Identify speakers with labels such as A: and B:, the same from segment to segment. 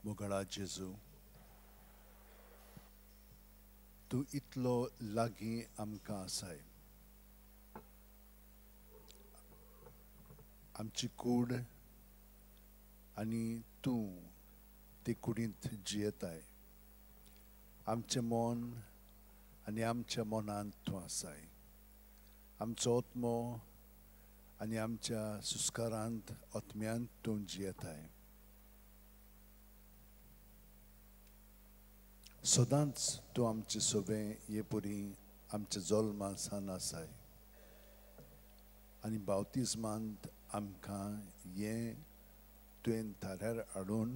A: मोगळा जेजू, तू इतलो लागीं आमकां आसाय. आमची कूड आनी तूं ते कुडींत जियेताय. आमचें मन आनी आमच्या मनांत तूं आसाय. आमचो आत्मो आनी आमच्या सुस्कारांत आत्म्यांत तूं जियेताय. सदांच तूं आमचे सोबें ये परी आमच्या जल्मा सावन आसाय. आनी बावतिजमांत आमकां हें तुवें थाऱ्यार हाडून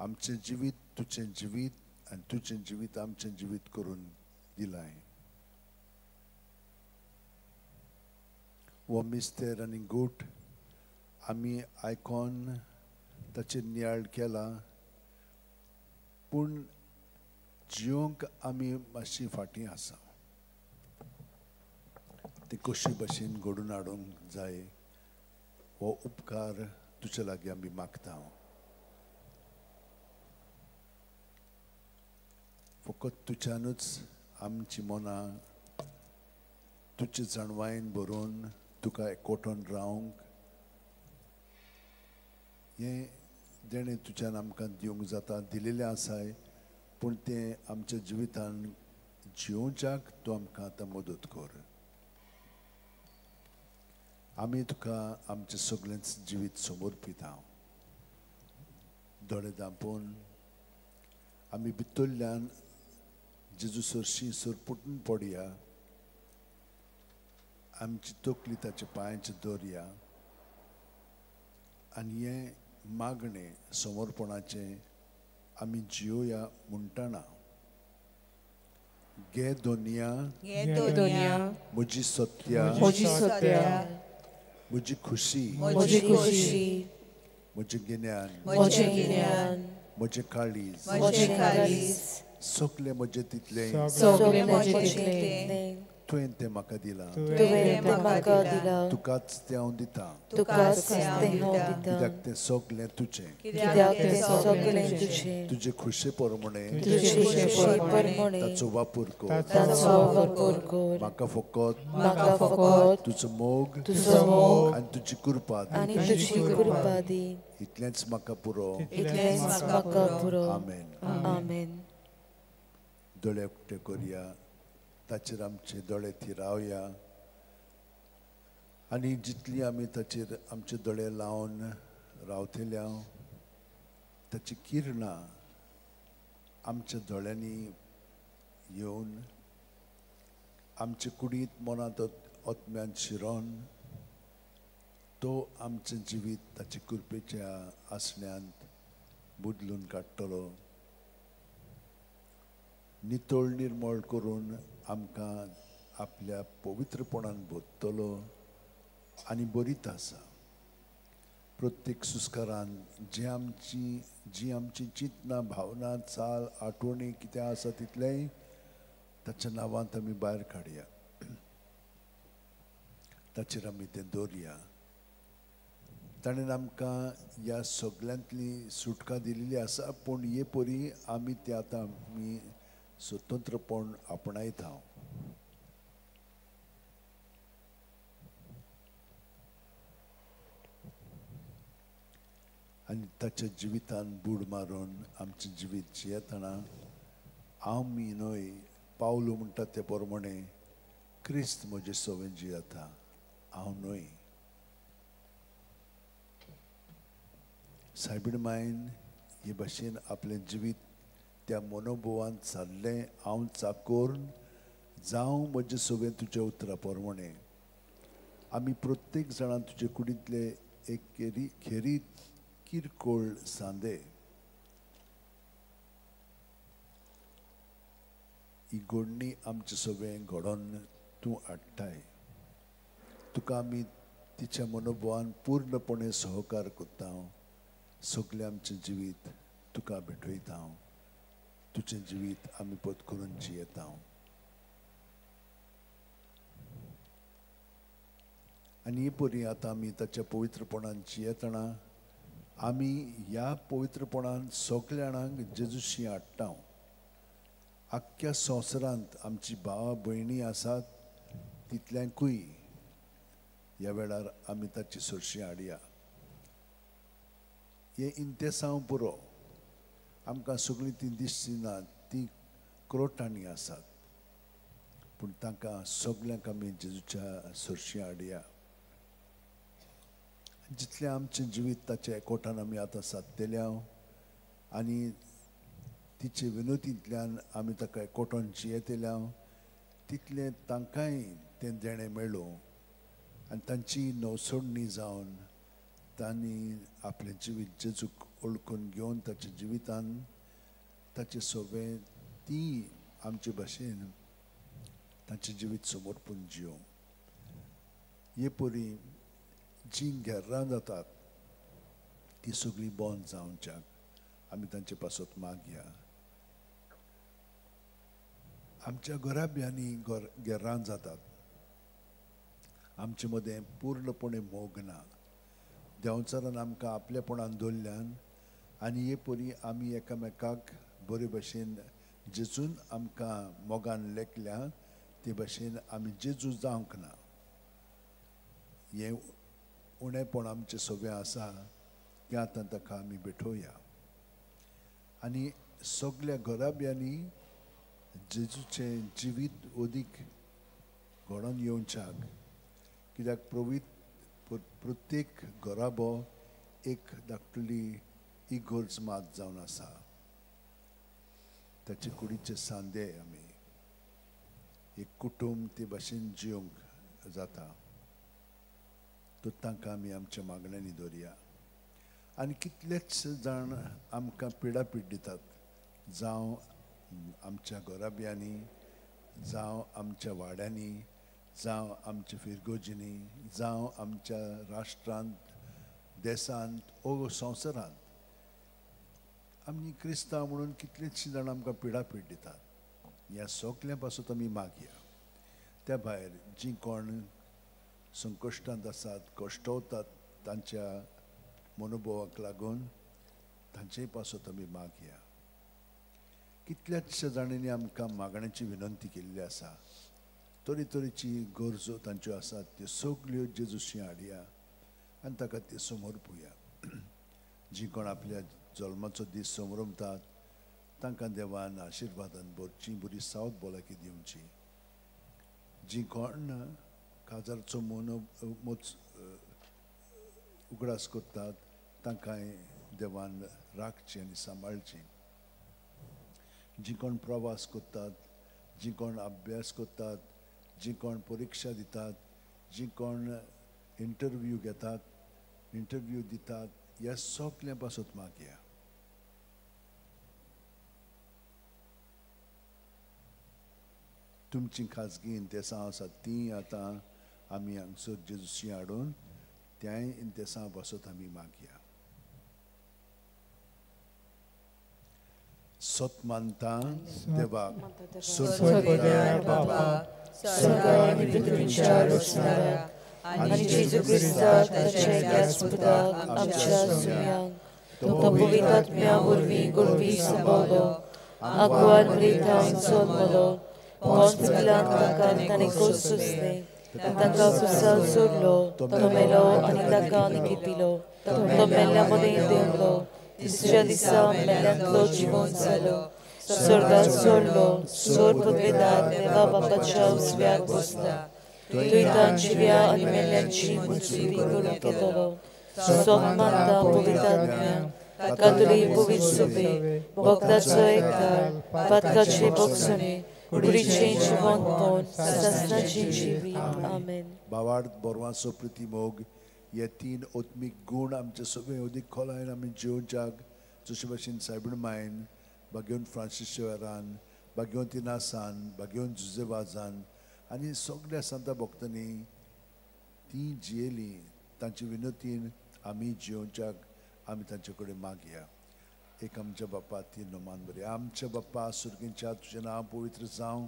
A: आमचें जिवीत तुजें जिवीत आनी तुजें जिवीत आमचें जिवीत करून दिलाय. हो मिस्तेर आनी गूट आमी आयकोन ताचेर नियाळ केला, पूण जियोंक आमी मातशी फाटीं आसा. ते कशी भाशेन घडोवन हाडूंक जाय हो उपकार तुजे लागीं आमी मागता. फकत तुज्यानूच आमची मनां तुजे जाणवायेन भरून तुका एकवटून रावंक हें जेणें तुज्यान आमकां दिवंक जाता दिलेलें आसाय, पूण तें आमच्या जिवितान जियोवच्याक तूं आमकां आतां मदत कर. आमी तुका आमचें सगळेंच जिवीत समर्पिता. दोळे धांपून आमी भितरल्यान जेजू सरशी सरपुटून पडया. आमची तकली ताच्या पांयाचेर दवरया आनी हें मागणें समर्पणाचें आमी जियोया म्हणटना गे दोनिया म्हजी सत्या, म्हजी खुशी, म्हजें गिन्यान, म्हजें काळीज, सगलें म्हजें तितलें तुवें तें म्हाका दिलां. तुकाच तें हांव दितां. कित्याक तें सगलें तुजें. तुजे खुशे प्रमाणें ताचो वापर कर. म्हाका फकत तुजो मोग आनी तुजी कृपा दी. इतलेंच म्हाका पुरो. आमेन. दोळे उक्ते करया. ताचेर आमचे दोळे थिरावया आनी जितली आमी ताचेर आमचे दोळे लावन रावतल्या ताची किरणां आमच्या दोळ्यांनी येवन आमचे कुडींत मनांत आत्म्यांत शिरोन तो आमचें जिवीत ताचे कृपेच्या आसण्यांत बदलून काडटलो. नितळ निर्मळ करून आमकां आपल्या पवित्रपणान भरतलो आनी बरीत आसा. प्रत्येक सुस्कारान जी आमची चिंतना भावना चाल आठवणी कितें आसा तितलेंय ताच्या नांवांत आमी भायर काडया. ताचेर आमी तें दवरया. ताणें आमकां ह्या सगल्यांतली सुटका दिलेली आसा, पूण हे परी आमी तें आतां आमी स्वतंत्रपण आपणायता. आनी ताच्या जिवितान बूड मारून आमचें जिवीत जियेतना आमी न्हय, पावलो म्हणटा ते प्रमाणें क्रिस्त म्हजे सोबें जियेता, हांव न्हय. सायबीण मायन हे भाशेन आपलें जिवीत त्या मनोभवान जाल्लें हांव चाकोर जावं म्हजे सोबें तुज्या उतरा प्रमाणें आमी प्रत्येक जाणां तुजे कुडींतले एक खेरीत किरकोळ सांदे ही घडणी आमचे सोबें घडोवन तूं हाडटाय. तुका आमी तिच्या मनोभवान पूर्णपणे सहकार करता. सगलें आमचें जिवीत तुका भेटयता. तुजें जिवीत आमी पद करून जियेता. आनी ही परी आतां आमी ताच्या पवित्रपणान जियेतना आमी ह्या पवित्रपणान सगळ्या जाणांक जेजूशी हाडटा. आख्ख्या संवसारांत आमची भावां भयणी आसात तितल्यांकूय ह्या वेळार आमी ताची सुरशी हाडया. हे इंतेसांव पुरो आमकां सगळीं ती दिसची ना, ती क्रोटांनी आसात, पूण तांकां सगल्यांक आमी जेजूच्या सुरशी हाडया. जितलें आमचें जिवीत ताच्या एकवटान आमी आतां सादलेल्या आनी तिचे विनोदींतल्यान आमी ताका एकवटोन जियेतेल्या तितलें तांकांय तें देणें मेळूं आनी तांची नवसोडणी जावन तांणी आपलें जिवीत जेजूक ओळखून घेवन ताच्या जिवितान ताचे सोबे ती आमचे भाशेन तांचें जिवीत समर्पून जियों. हे परी जी घेर्रां जातात ती सगळीं बंद जावच्याक आमी तांचे पासत मागया. आमच्या घराब्यांनी घेर्रां जातात, आमचे मदें पूर्णपणे मोग ना. देंवचारान आमकां आपलेपणान दवरल्यान आनी हे परी आमी एकामेकाक बरे भशेन जेजून आमकां मोगान लेखल्या ते भशेन आमी जेजू जावंक ना. हे उणेपण आमचे सोबे आसा तें आतां ताका आमी भेटोवया आनी सगळ्या घराब्यांनी जेजूचें जिवीत ओदीक घडोवन येवच्याक. कित्याक प्रत्येक घराबो एक धाकटुली इगोर्ज मात जावन आसा. ताचे कुडीचे सांदे आमी एक कुटुंब ते भाशेन जियोंक जाता. तो तांकां आमी आमच्या मागण्यांनी दवरया. आनी कितलेच जाण आमकां पिडापीड दितात, जावं आमच्या घराब्यांनी, जावं आमच्या वाड्यांनी, जावं आमच्या फिरगोजींनी, जावं आमच्या राष्ट्रांत, देशांत वो संवसारांत. आमी क्रिस्तांव म्हणून कितलेचशीं जाणां आमकां पिडापीड दितात. ह्या सगल्या पासून आमी मागया. त्या भायर जीं कोण संकश्टांत आसात, कश्टवतात तांच्या मनोभवाक लागून तांचेय पासून आमी मागया. कितल्याशा जाणांनी आमकां मागण्याची विनंती केल्ली आसा. तरेतरेची गरजो तांच्यो आसात त्यो सगल्यो जेजूशी हाडया आनी ताका त्यो समर्पुया. जीं कोण आपल्या जल्माचो दीस समरमतात तांकां देवान आशिर्वादान भरची बरी सावत भलायकी दिवची. जीं कोण काजारचो उगडास करतात तांकांय देवान राखची आनी सांबाळची. जीं कोण प्रवास करतात, जीं कोण अभ्यास करतात, जीं कोण परिक्षा दितात, जीं कोण इंटरव्यू घेतात, इंटरव्यू दितात, ह्या सगल्या पासून मागया. तुमची खाजगी इंतेसां आसात ती आतां आमी हांगसर जेजूशी हाडून त्याय इंतेसां पासून आमी मागया. सत मानता देवाक
B: स्वर्गीय बाबा, स्वर्गांत आनी पृथ्वीच्या रचणाऱ्या आनी जेजू क्रिस्ता ताच्या एका सुपुताक आमच्या सुम्यांक तो पवित्र आत्म्या वरवीं गोडवी सांबाळलो, आग्वाद प्रेतांक जल्मलो, पोंच पिलात ताका ताणें कोस सोंसलें, ताका कुसाल सोडलो, तो मेलो आनी ताका निखिपिलो, तो मेल्ल्या मदें देंवलो, तिसऱ्या दिसा मेल्ल्यांतलो जिवंत जालो, स्वर्गांत चडलो, सोर पदवेदार देवा बापाच्या उजव्याक बसला, थंय तां जिव्या आनी मेल्ल्यांची मुजती करून घेतलो. सोब मानता पवित्र आत्म्यांक, कातोलीक पवित्र सभे, भक्तांचो एकठांय, पातकाचे भोगसणे, कुडीचें जिवंतपण, सासणाचें जिवीत. आमेन.
A: भावार्थ बोरवांचो प्रतिमोग हे तीन ओत्मीक गूण आमचे सगळे अदीक खोलायन आमी जिवच्याक जशे भशेन सायबीण मायन, भाग्योन फ्रांसीस शेवेरान, भाग्योन तिनासान, भाग्योन जुजेवाजान आनी सगळ्या संत भक्तांनी ती जियेली तांचे विनंतीन आमी जिवच्याक आमी तांचे कडेन मागया. एक आमच्या बापा ती नोमान बरी. आमच्या बापा सुर्गींच्या तुजें नांव पवित्र जावं,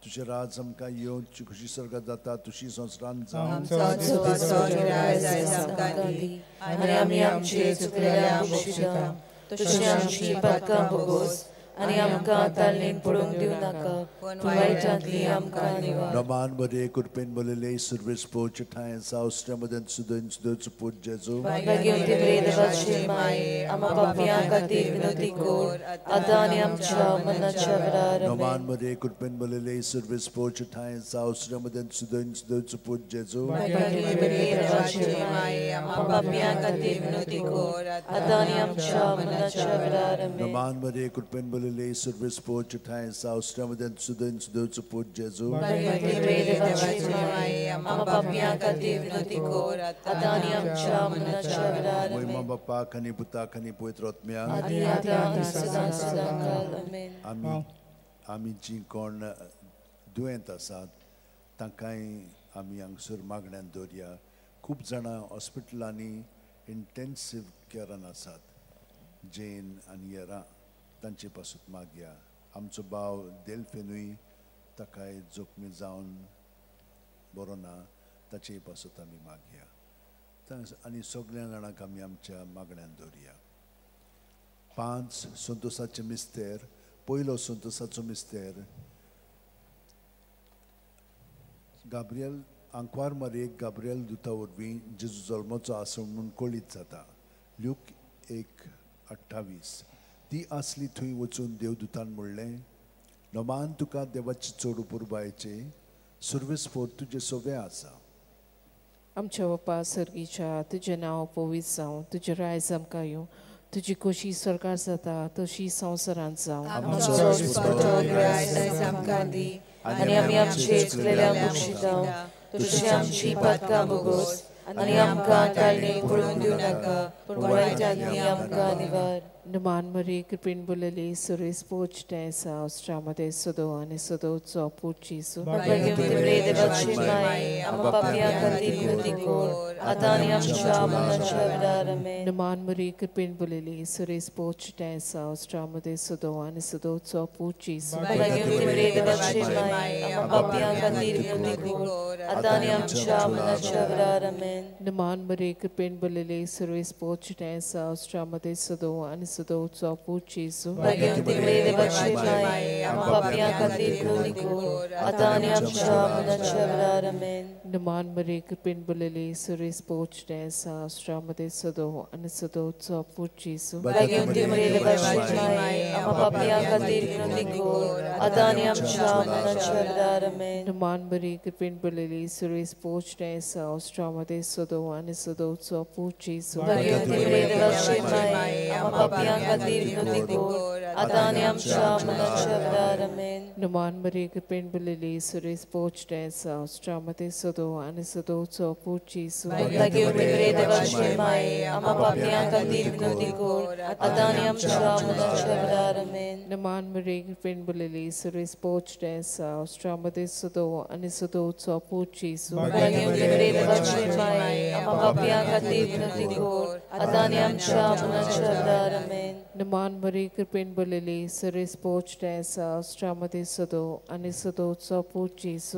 A: तुझे राज आमकां येवन खुशी स्वर्गात जाता तुशी संवसारान जावं
B: आमचो आसो निराय जायज आमकां दी आनी आमी आमचे चुकलेल्यांक बक्षिता तशी आमची पातकां भोगोस आनी आमकां ताळणेन पडूंक दिवं नाका पूण वायटांतली आमकां निवार
A: नमान बरे कुरपेन बोलेले सुरवेस पोच ठाय सावस्त्या मदन सुदन सुदोच पोच जेजू
B: घेवन ती देवाची माय आम्हा पापियां खातीर विनोदी कोर आतां आनी आमच्या मरणाच्या वेळार
A: नमान बरे कुरपेन बोलेले सुरवेस पोच ठाय सावस्त्या मदन सुदन सुदोच पोच जेजू
B: देवाची माय आम्हा पापियां खातीर विनोदी कोर आतां आनी आमच्या मरणाच्या वेळार
A: नमान बरे कुरपेन बोलेले सुरवेस पोच ठाय सावस्त्या मदन सुदन सुदोच पोच जेजू
B: देवाची माय आम्हा पापियां खातीर विनोदी कोर आतां आनी आमच्या मरणाच्या वेळार
A: महिमा बापाक आनी पुताक आनी पवित्र आत्म्याक
B: आदी आतां आनी सदां सदांकाल आमेन
A: आमी जी कोण दुयेंत आसात तांकांय आमी हांगसर मागण्यांत दवरया खूब जाणां हॉस्पिटलांनी इंटेन्सीव केरान आसात जेन आनी येरा तांचे पासून मागया आमचो भाव देलफेनूय ताकाय जोखमी जावन बरो ना ताचे पासून आमी मागया आनी सगळ्या जाणांक आमी आमच्या मागण्यांत दवरया 5 संतोसाचें मिस्तेर पयलो संतोसाचो मिस्तेर गाब्रियल आंकवार मारयेक गाब्रियल दुता वरवीं जेजू जल्माचो आसण म्हूण कळीत जाता ल्यूक 1:28 ती आसली थंय वचून देवदुतान म्हणलें नोमान तुका देवाची चोड पुरबायचे सुरवेस्फोर तुजे सोबे आसा
C: आमच्या बापा सर्गीच्या तुजें नांव पवित्र जावं तुजें रायज आमकां येवं तुजी खोशी स्वर्गार जाता तशी संवसारांत जावं
B: आमचो दिसपट्टो गिराय आयज आमकां दी आनी आमी आमचे चुकलेल्यांक बक्षिता तशी आमची पातकां भोगोस आनी आमकां ताळणेक पडूंक दिवं नाका पूण वायटांतली आमकां निवार
C: नमान मरी कृपेन बोलेली सुरेश पोच टेसा ऑस्ट्रामध्ये सदो आणि सदोचो पोचीसु
B: देवाची माय आम्हा पापियां खातीर विनोदी कोर आतां आनी आमच्या मरणाच्या वेळार आमेन
C: नमान मरी कृपेन बोलेली सुरेश पोच टेसा ऑस्ट्रामध्ये सदो आणि सदोचो पोचीसु
B: देवाची माय आम्हा पापियां खातीर विनोदी कोर आतां आनी आमच्या मरणाच्या वेळार आमेन
C: नमान मरी कृपेन बोलेली सुरेश पोच टेसा ऑस्ट्रामध्ये सदो आणि सदोचो पोचीसु
B: देवाची माय आम्हा पापियां खातीर विनोदी कोर आतां आनी आमच्या मरणाच्या वेळार आमेन
C: नमान मरी कृपेन बोलेली सुरेश पोच टेसा ऑस्ट्रामध्ये सदो आणि सदोचो पोचीसु
B: देवाची माय आम्हा पापियां खातीर विनोदी कोर आतां आनी आमच्या मरणाच्या वेळार आमेन
C: नमान मरी कृपेन बोलेली सुरेश पोच टेसा ऑस्ट्रामध्ये सदो आणि सदोचो पोचीसु
B: देवाची माय आम्हा पापियां खातीर विनोदी कोर आतां आनी आमच्या मरणाच्या वेळार आमेन
C: नमान मरी कृपेन बोलेली सुरेश पोच टेसा ऑस्ट्रामध्ये सदो आणि सदोचो पोचीसु
B: देवाची माय आम्हा पापियां खातीर विनोदी कोर आतां आनी आमच्या मरणाच्या वेळार आमेन
C: नमान मरी कृपेन बोलेली सुरेश पोच टेसा ऑस्ट्रामध्ये सदो आणि सदोचो पोचीसु
B: देवाची माय आम्हा पापियां खातीर विनोदी कोर आतां आनी आमच्या मरणाच्या वेळार आमेन
C: नमान मरी कृपेन बोलेली सुरेश पोच टेसा ऑस्ट्रामध्ये सदो आणि सदोचो पोचीसु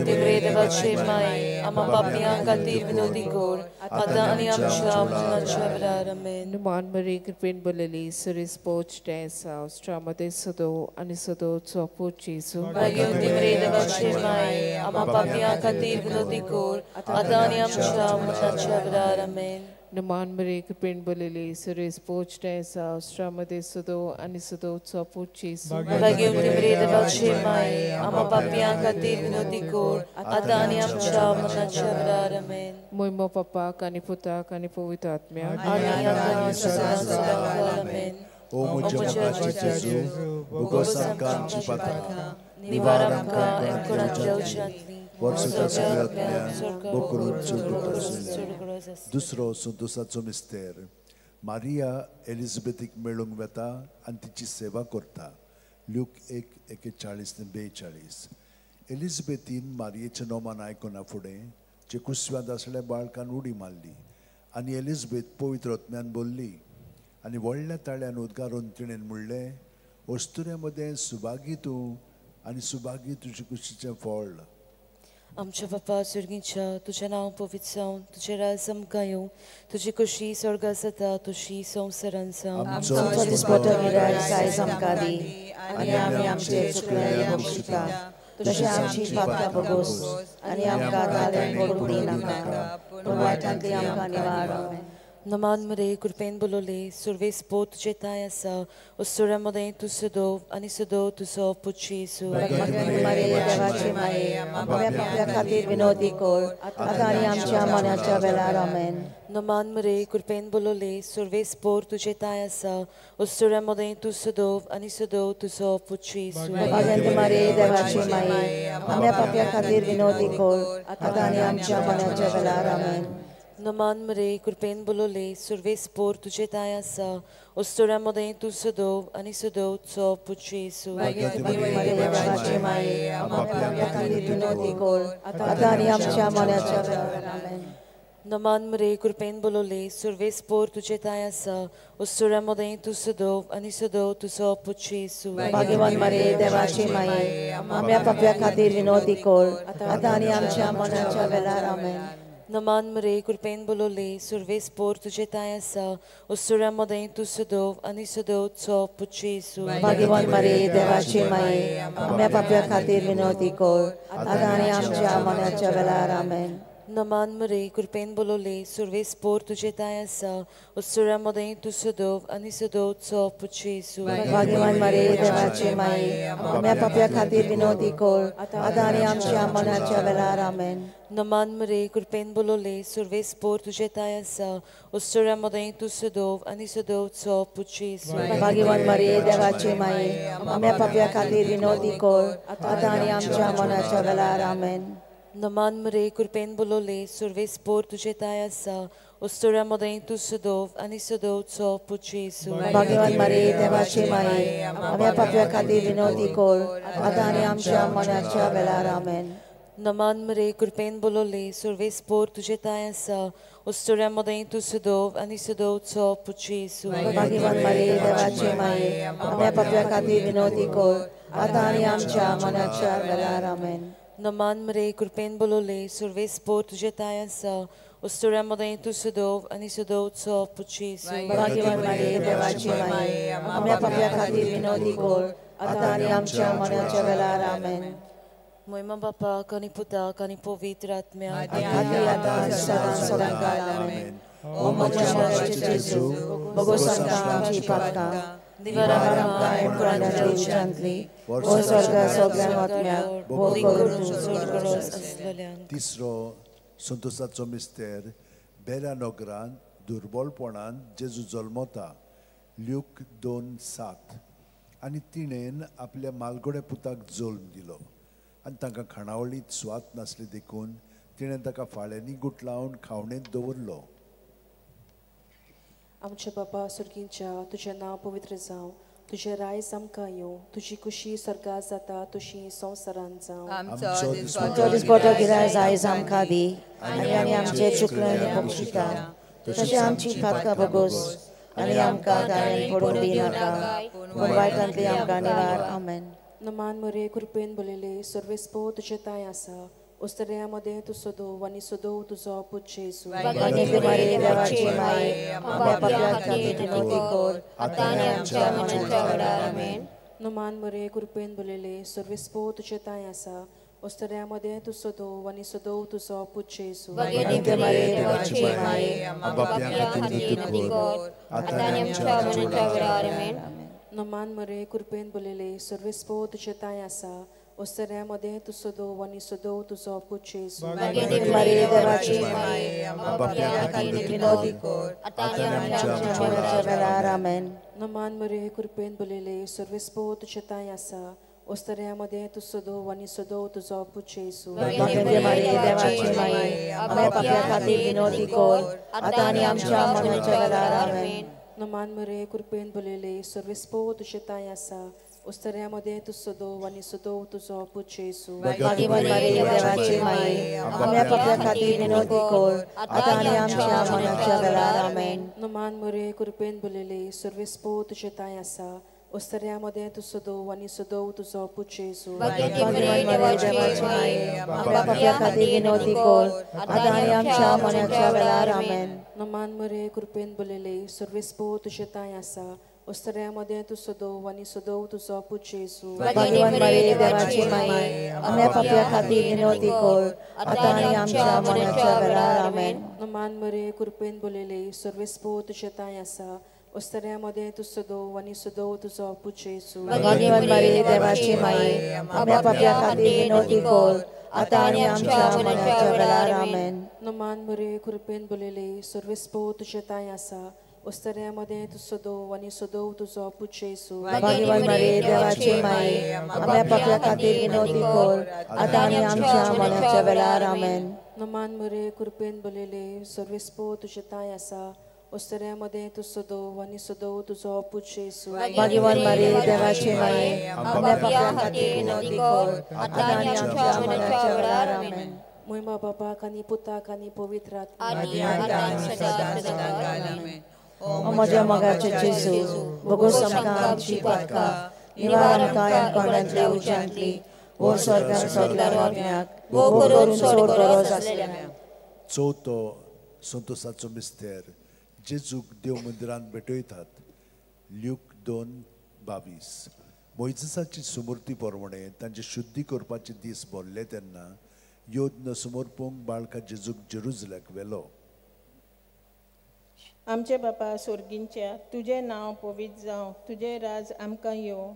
B: देवाची माय आम्हा पापियां खातीर विनोदी कोर आतां आनी आमच्या मरणाच्या वेळार आमेन
C: नमान मरी कृपेन बोलेली सुरेश पोच टेसा ऑस्ट्रामध्ये सदो आणि सदोचो पोचीसु
B: देवाची माय आम्हा पापियां खातीर विनोदी कोर आतां आनी आमच्या मरणाच्या वेळार आमेन
C: नमान मरी कृपेन बोलेली सुरेश पोच टेसा ऑस्ट्रामध्ये सदो आणि सदोचो पोचीसु
B: देवाची माय आम्हा पापियां खातीर विनोदी कोर आतां आनी आमच्या मरणाच्या वेळार आमेन
C: मोइमो पप्पाक आणि पुताक आणि पवित्र आत्म्याक
B: आनी आतां सदां सदांकाल आमेन
A: ओ म्हज्या मोगाचे जेजू भुगोस आमकां आमची पातकां
B: निवार आमकां कोणाच्या उशांतली
A: वर्साच्या सगळ्यांतल्यान बोकरून दुसरो संतोसाचो मिस्तेर मारिया एलिझाबेथीक मेळूंक वेता आनी तिची सेवा करता ल्यूक 1:41-42 एलिझाबेथीन मारयेचें नोमान आयकना फुडें जे कुस्व्यांत आसल्या बाळकान उडी मारली आनी एलिझाबेथ पवित्र आत्म्यान बोल्ली आनी व्हडल्या ताळ्यान उद्गारून तिणेन म्हणलें अस्तुऱ्या मदें सुभागी तूं आणि सुभागी तुझे कुशीचें फळ.
B: आमच्या बापा सुर्गीच्या तुझें नांव पवित्र जावं, तुजें राज आमकां येवं, तुजी कशी स्वर्गांत जाता तशी संवसारांत जावं.
A: आमचो
B: दिसपटो गिरायक आयज आमकां दी, आनी आमी आमचे चुकलेल्यांक बक्षिता, तशें आमची पापां बगोस, आनी आमकां गाल्यांत पडूंक दिनाका, पूण वायटांतली आमकां निवार. नमान मरे कृपेन बोलोले सुरवेस पोत तुझे ताय आसा, उस्तुऱ्या मदें तूं सदोव आनी सदोव तुजो पुच्छी येसू.
D: मारे देवाची माये आमच्या पापल्या खातीर विनोदी कर, आतां आनी आमच्या मरणाच्या वेळार आमेन.
B: नमान मरे कृपेन बोलोले सुरवेस पोर तुझे ताय आसा, उस्तुऱ्या मदें तूं सदोव आनी सदोव तुजो पुच्छी येसू.
D: मारे देवाची माये आमच्या पापल्या खातीर विनोदी कर, आतां आनी आमच्या मरणाच्या वेळार आमेन.
B: नमान मरे कृपेन बोलोले सुरवेस पोर तुझे ताय आसा, उस्तुऱ्या मदें तूं सदोव आनी सदोव तुजो पुच्छी येसू.
D: मारे देवाची माये आमच्या पापल्या खातीर विनोदी कर, आतां आनी आमच्या मरणाच्या वेळार आमेन.
B: नमान मरे कृपेन बोलोले सुरवेस पोर तुझे ताय आसा, उस्तुऱ्या मदें तूं सदोव आनी सदोव तुजो पुच्छी येसू.
D: मारे देवाची माये आमच्या पापल्या खातीर विनोदी कर, आतां आनी आमच्या मरणाच्या वेळार आमेन.
B: नमान मरे कृपेन बोलोले सुरवेस पोर तुझे ताय आसा, उस्तुऱ्या मदें तूं सदोव आनी सदोव तुजो पुच्छी येसू.
D: मारे देवाची माये आमच्या पापल्या खातीर विनोदी कर, आतां आनी आमच्या मरणाच्या वेळार आमेन.
B: नमान मरे कृपेन बोलोले सुरवेस पोर तुझे ताय आसा, उस्तुऱ्या मदें तूं सदोव आनी सदोव तुजो पुच्छी येसू.
D: मारे देवाची माये आमच्या पापल्या खातीर विनोदी कर, आतां आनी आमच्या मरणाच्या वेळार आमेन.
B: नमान मरे कृपेन बोलोले सुरवेस पोर तुझे ताय आसा, उस्तुऱ्या मदें तूं सदोव आनी सदोव तुजो पुच्छी येसू.
D: मारे देवाची माये आमच्या पापल्या खातीर विनोदी कर, आतां आनी आमच्या मरणाच्या वेळार आमेन.
B: नमान मरे कृपेन बोलोले सुरवेस पोर तुझे ताय आसा, उस्तुऱ्या मदें तूं सदोव आनी सदोव तुजो पुच्छी येसू.
D: मारे देवाची माये आमच्या पापल्या खातीर विनोदी कर, आतां आनी आमच्या मरणाच्या वेळार आमेन.
B: नमान मरे कृपेन बोलोले सुरवेस पोर तुझे ताय आसा, उस्तुऱ्या मदें तूं सदोव आनी सदोव तुजो पुच्छी येसू.
D: मारे देवाची माये आमच्या पापल्या खातीर विनोदी कर, आतां आनी आमच्या मरणाच्या वेळार आमेन.
B: नमान मरे कृपेन बोलोले सुरवेस पोर तुझे ताय आसा, उस्तुऱ्या मदें तूं सदोव आनी सदोव तुजो पुच्छी येसू.
D: मारे देवाची माये आमच्या पापल्या खातीर विनोदी कर, आतां आनी आमच्या मरणाच्या वेळार आमेन.
B: मोयमा बापाक आनी पुताक आनी पवित्र आत्म्याक
D: आतां सदांकाळ आमेन. ओ म्हज्या मोगाचें जेजू, बगो सांगता आमची पातकां, दिवारा आमकां उपरांतली उज्यांतली, ओ स्वर्गा सगळ्यांक आत्म्याक बोली करून सोड करोस
B: असलेल्यांक.
A: तिसरो संतोषाचो मिस्तेर बेरा नगरांत दुर्बलपणान जेजू जल्मता. ल्यूक 2:7. आनी तिणेन आपल्या मालगोड्या पुताक जल्म दिलो, आनी तांकां खाणावळीत स्वात नासली देखून तिणें ताका फाळ्यांनी गुटलावन खावणेंत दवरलो.
C: आमच्या बापा सुर्गीच्या तुजें नांव पवित्र जावं, तुजें रायज आमकां येवं, तुजी कुशी स्वर्गांत जाता तशी संवसारांत जावं.
D: आमचो दिसपटो गिरायक आयज आमकां दी, आनी आमी आमचे चुकलेल्यांक बक्षिता, तशें आमची पातकां बगोस, आनी आमकां गाळ्यांत पडूंक दिनाका, पूण वायटांतली आमकां निवार. आमेन.
C: नमान मरे कृपेन बोलेले सर्वेस पो तुजे ताय आसा, उस्तऱ्यामध्ये तू सदोव आनी सदोव तुजो पुच्छी येसू.
D: मारे देवाची माये आमच्या पापल्या खातीर विनोदी कर, आतां आनी आमच्या मरणाच्या वेळार आमेन.
C: नमान मरे कृपेन बोलेले सर्वेस पो तुजे ताय आसा, उस्तऱ्यामध्ये तू सदोव आनी सदोव तुजो पुच्छी येसू.
D: मारे देवाची माये आमच्या पापल्या खातीर विनोदी कर, आतां आनी आमच्या मरणाच्या वेळार आमेन.
C: नमान मरे कृपेन बोलेले सर्वेस पो तुजे ताय आसा, उस्तऱ्यामध्ये तू सदोव आनी सदोव तुजो पुच्छी येसू.
D: मारे देवाची माये आमच्या पापल्या खातीर विनोदी कर, आतां आनी आमच्या मरणाच्या वेळार आमेन.
C: नमान मरे कृपेन बोलेले सर्वेस पो तुजे ताय आसा, उस्तऱ्यामध्ये तू सदोव आनी सदोव तुजो पुच्छी येसू.
D: मारे देवाची माये आमच्या पापल्या खातीर विनोदी कर, आतां आनी आमच्या मरणाच्या वेळार आमेन.
C: नमान मरे कृपेन बोलेले सर्वेस पो तुजे ताय आसा, उस्तऱ्यामध्ये तू सदोव आनी सदोव तुजो पुच्छी येसू.
D: मारे देवाची माये आमच्या पापल्या खातीर विनोदी कर, आतां आनी आमच्या मरणाच्या वेळार आमेन.
C: नमान मरे कृपेन बोलेले सर्वेस पो तुजे ताय आसा,
B: ओस्तऱ्यामध्ये तू सदोव आणि सदोव तुझो पूत जेजू
D: भाग्यवान मरिये देवाची माये आमच्या पापया खातीर विनवणी कर आता आणि आमच्या मरणाच्या वेळार आमेन.
B: नमान मरे कृपेन बोलेले सर्वेस्पो तुझे ताय आसा ओस्तऱ्यामध्ये तू सदोव आणि सदोव तुझो पूत जेजू
D: भाग्यवान मरिये देवाची माये आमच्या पापया खातीर विनवणी कर आता आणि आमच्या मरणाच्या वेळार आमेन.
B: नमान मरे कृपेन बोलेले सर्वेस्पो तुझे ताय आसा ओस्तऱ्यामध्ये तू सदोव आणि सदोव तुझो पूत जेजू
D: भाग्यवान मरिये देवाची माये आमच्या पापया खातीर विनवणी कर आता आणि आमच्या मरणाच्या वेळार आमेन.
B: नमान मरे कृपेन बोलेले सर्वेस्पो तुझे ताय आसा ओस्तऱ्यामध्ये तू सदोव आणि सदोव तुझो पूत जेजू
D: भाग्यवान मरिये देवाची माये आमच्या पापया खातीर विनवणी कर आता आणि आमच्या मरणाच्या वेळार आमेन.
B: नमान मरे कृपेन बोलेले सर्वेस्पो तुझे ताय आसा ओस्तऱ्यामध्ये तू सदोव आणि सदोव तुझो पूत जेजू
D: भाग्यवान मरिये देवाची माये आमच्या पापया खातीर विनवणी कर आता आणि आमच्या मरणाच्या वेळार आमेन.
B: महिमा बापाक आणि पुताक आणि पवित्र
D: ओ म्हज्या मोगाचे जेजू भोगोस आमकां आमची पातकां निवार आमकां कोणांतली उज्यांतली वो स्वर्गांत सगल्या वागण्याक वो करून सोड गरज आसल्या.
A: चवथो संतोसाचो मिस्तेर जेजूक देव मंदिरांत भेटयतात. ल्यूक 2:22. मोइजेसाची सुमूर्ती प्रमाणे तांचे शुद्धी करपाचे दीस भरले तेन्ना योद्न समोरपंक बाळका जेजूक जेरुसलेमाक व्हेलो.
E: आमचे बापा स्वर्गींच्या तुझे नांव पवित्र जावं तुझे राज आमकां येवं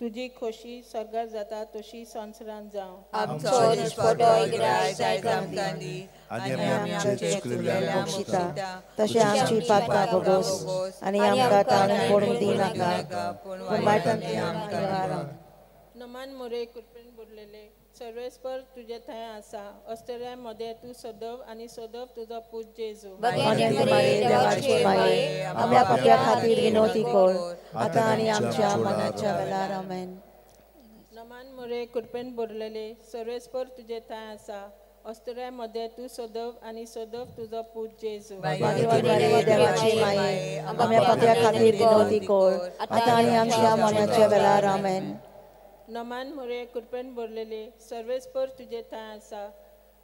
E: तुजी खोशी स्वर्गार जाता तशी संवसारांत जावं.
D: आमचो दिसपटो गिराय आयज आमकां दी आनी आमचे चुकलेल्यांक बक्षिता तशें आमची पातकां भोगोस आनी आमकां ताणून पडूंक दिनाका पूण वायटांतल्यान आमकां निवार.
E: नमान मोरे कृपेन भरलेले सर्वेस्पर तुझे थंय आसा ऑस्ट्रेलियामध्ये तू सदव आणि सदव तुझो पूत जेजू
D: भाग्यवान मरिये देवाची माये आमच्या पापया खातीर विनवणी कर आता आणि आमच्या मरणाच्या वेळार आमेन.
E: नमान मोरे कृपेन भरलेले सर्वेस्पर तुझे थंय आसा ऑस्ट्रेलियामध्ये तू सदव आणि सदव तुझो पूत जेजू
D: भाग्यवान मरिये देवाची माये आमच्या पापया खातीर विनवणी कर आता आणि आमच्या मरणाच्या वेळार आमेन.
E: नमान मोरे कृपेन भरलेले सर्वेस्पर तुझे थंय आसा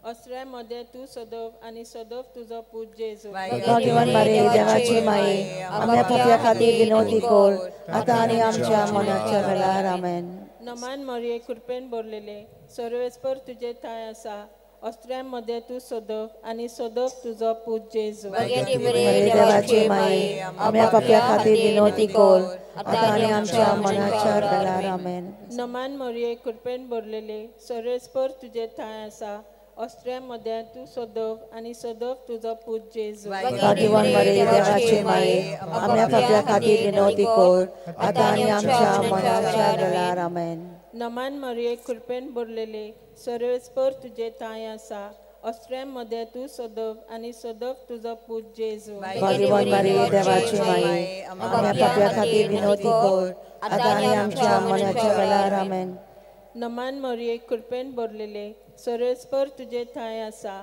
E: ऑस्ट्रेलियामध्ये तू सदव आणि सदव तुझो पूत जेजू
D: भाग्यवान मरिये देवाची माये आमच्या पापया खातीर विनवणी कर आता आणि आमच्या मरणाच्या वेळार आमेन.
E: नमान मोरे कृपेन भरलेले सर्वेस्पर तुझे थंय आसा ऑस्ट्रेलियामध्ये तू सदव आणि सदव तुझो पूत जेजू
D: मरिये देवाची माये आमच्या पापया खातीर विनवणी कर आता आणि आमच्या मरणाच्या वेळार आमेन.
E: नमान मोरे कृपेन भरलेले सर्वेस्पर तुझे थंय आसा ऑस्ट्रेलियामध्ये तू सदव आणि सदव तुझो पूत जेजू
D: भाग्यवान मरिये देवाची माये आमच्या पापया खातीर विनवणी कर आता आणि आमच्या मरणाच्या वेळार आमेन.
E: नमान मोरे कृपेन भरलेले सर्वेस्पर तुझे थंय आसा ऑस्ट्रेलियामध्ये तू सदव आणि सदव तुझो पूत जेजू
D: भाग्यवान मरिये देवाची माये आमच्या पापया खातीर विनवणी कर आता आणि आमच्या मरणाच्या वेळार आमेन.
E: नमान मोरे कृपेन भरलेले सर्वेस्पर तुझे थंय आसा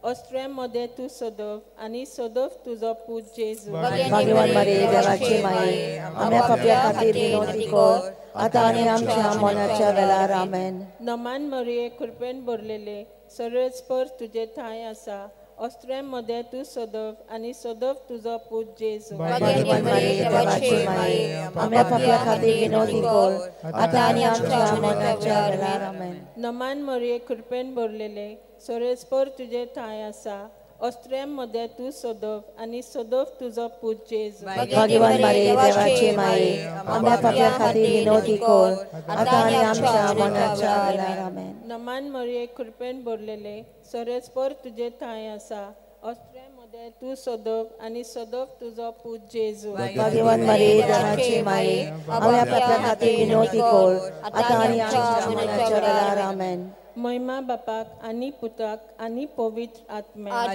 E: ऑस्ट्रेलियामध्ये तू सदव आणि सदव तुझो पूत जेजू
D: भाग्यवान मरिये देवाची माये आमच्या पापया खातीर विनवणी कर आता आणि आमच्या मरणाच्या वेळार आमेन.
E: नमान मोरे कृपेन भरलेले सर्वेस्पर तुझे थंय आसा ऑस्ट्रेलियामध्ये तू सदव आणि सदव तुझो पूत जेजू
D: भाग्यवान मरिये देवाची माये आमच्या पापया खातीर विनवणी कर आता आणि आमच्या मरणाच्या वेळार आमेन.
E: नमान मोरे कृपेन भरलेले सर्वेस्पर तुझे थंय आसा ऑस्ट्रेलियामध्ये तू सदव आणि सदव तुझो पूत जेजू
D: भाग्यवान मरिये देवाची माये आमच्या पापया खातीर विनवणी कर आता आणि आमच्या मरणाच्या वेळार आमेन.
E: नमान मोरे कृपेन भरलेले सर्वेस्पर तुझे थंय आसा ऑस्ट्रेलियामध्ये तू सदव आणि सदव तुझो पूत जेजू
D: भाग्यवान मरिये देवाची माये आमच्या पापया खातीर विनवणी कर आता आणि आमच्या मरणाच्या वेळार आमेन.
E: महिमा बापाक आणि पुताक आणि पवित्र आत्म्याक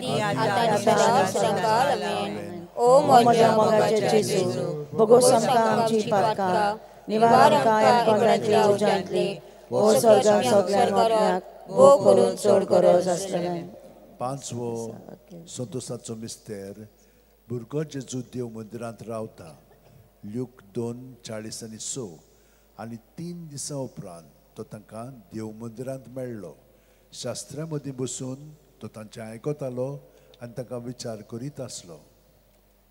D: ओ म्हज्या मोगाचे जेजू भोगोस आमकां आमची पातकां निवार आमकां कोणांतली उज्यांतली वो स्वर्गांत सगल्या वागण्याक वो करून चड गरज आसलें.
A: पांचवो संतोसाचो मिस्तेर भुरगो जेजू देव मंदिरांत रावता. ल्यूक 2:40-6 आनी 3 दिसां उपरांत तो तांकां देव मंदिरांत मेळ्ळो. शास्त्रा मदीं बसून तो तांचें आयकतालो आनी तांकां विचार करीत आसलो.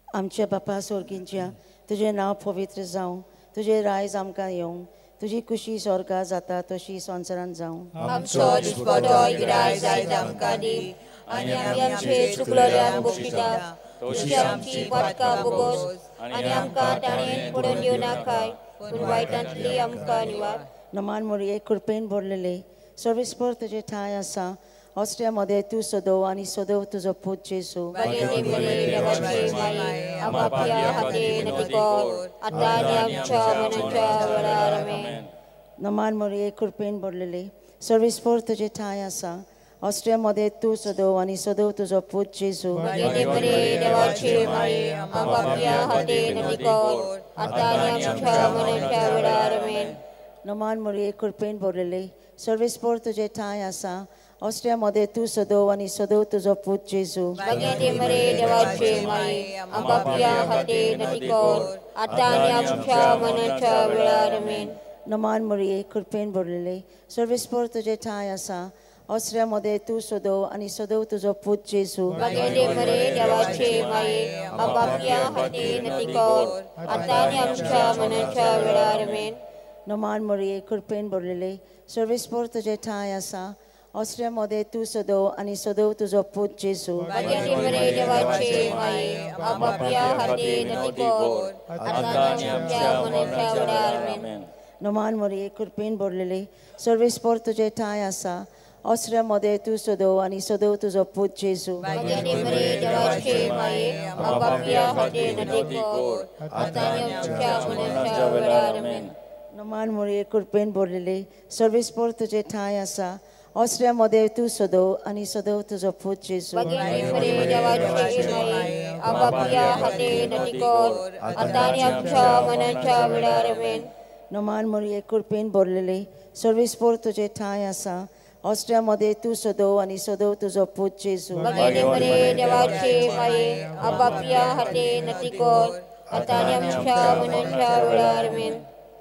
D: आमच्या बापा स्वर्गींच्या तुजें नांव पवित्र जावं, तुजें रायज आमकां येवं, तुजी कुशी स्वर्गा जाता तशी संवसारांत जावं.
B: आमचो दिसपटो गिराय जायत आमकां दी आनी आमी आमचे चुकलोल्यांक बक्षिता. तुजी आमची पातकां बोगोस आनी आमकां ताणें पडून दिवं नाकाय, पूण वायटांतली आमकां निवार.
D: नमान मोरये कृपेन भरलेले सर्वेस्पर तुजें ठांय आसा. ऑस्ट्रिया मध्ये तूं सदव आनी सदव तुजो पूत जेसू.
B: बगेली बरे देवाचे माये आपापल्या हातीन तिकोर आतां आनी आमच्या मनाच्या वेळार आमेन.
D: नमान मोरये कृपेन भरलेले सर्वेस्पर तुजें ठांय आसा. ऑस्ट्रिया मध्ये तूं सदव आनी सदव तुजो पूत जेसू.
B: बगेली बरे देवाचे माये आपापल्या हातीन तिकोर आतां आनी आमच्या मनाच्या वेळार आमेन.
D: नमान मोरये कृपेन भरलेले सर्वेस्पर तुजें ठांय आसा. ऑस्ट्रिया मध्ये तूं सदव आनी सदव तुजो पूत जेसू.
B: बगेली बरे देवाचे माये आपापल्या हातीन तिकोर आतां आनी आमच्या मनाच्या वेळार आमेन.
D: नमान मोरये कृपेन भरलेले सर्वेस्पर तुजें ठांय आसा. ऑस्ट्रिया मध्ये तूं सदव आनी सदव तुजो पूत जेसू.
B: बगेली बरे देवाचे माये आपापल्या हातीन तिकोर आतां आनी आमच्या मनाच्या वेळार आमेन.
D: नमान मोरये कृपेन भरलेले सर्वेस्पर तुजें ठांय आसा. ऑस्ट्रिया मध्ये तूं सदव आनी सदव तुजो पूत जेसू.
B: बगेली बरे देवाचे माये आपापल्या हातीन तिकोर आतां आनी आमच्या मनाच्या वेळार आमेन.
D: नमान मोरये कृपेन भरलेले सर्वेस्पर तुजें ठांय आसा. ऑस्ट्रिया मध्ये तूं सदव आनी सदव तुजो पूत जेसू.
B: बगेली बरे देवाचे माये आपापल्या हातीन तिकोर आतां आनी आमच्या मनाच्या वेळार आमेन.
D: नमान मोरये कृपेन भरलेले सर्वेस्पर तुजें ठांय आसा. ऑस्ट्रिया मध्ये तूं सदव आनी सदव तुजो पूत जेसू.
B: बगेली बरे देवाचे माये आपापल्या हातीन तिकोर आतां आनी आमच्या मनाच्या वेळार आमेन.
D: नमान मोरये कृपेन भरलेले सर्वेस्पर तुजें ठांय आसा. ऑस्ट्रिया मध्ये तूं सदव आनी सदव तुजो पूत जेसू.
B: बगेली बरे देवाचे माये आपापल्या हातीन तिकोर आतां आनी आमच्या मनाच्या वेळार आमेन.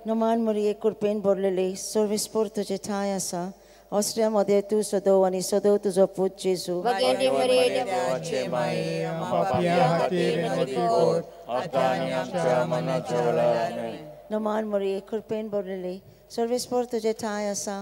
D: नमान मोरये कृपेन भरलेले सर्वेस्पर तुजें ठांय आसा. ऑस्ट्रिया मध्ये तूं सदव आनी सदव तुजो पूत जेसू.
B: बगेली बरे देवाचे माये आपापल्या हातीन तिकोर आतां आनी आमच्या मनाच्या वेळार आमेन.
D: नमान मोरये कृपेन भरलेले सर्वेस्पर तुजें ठांय आसा.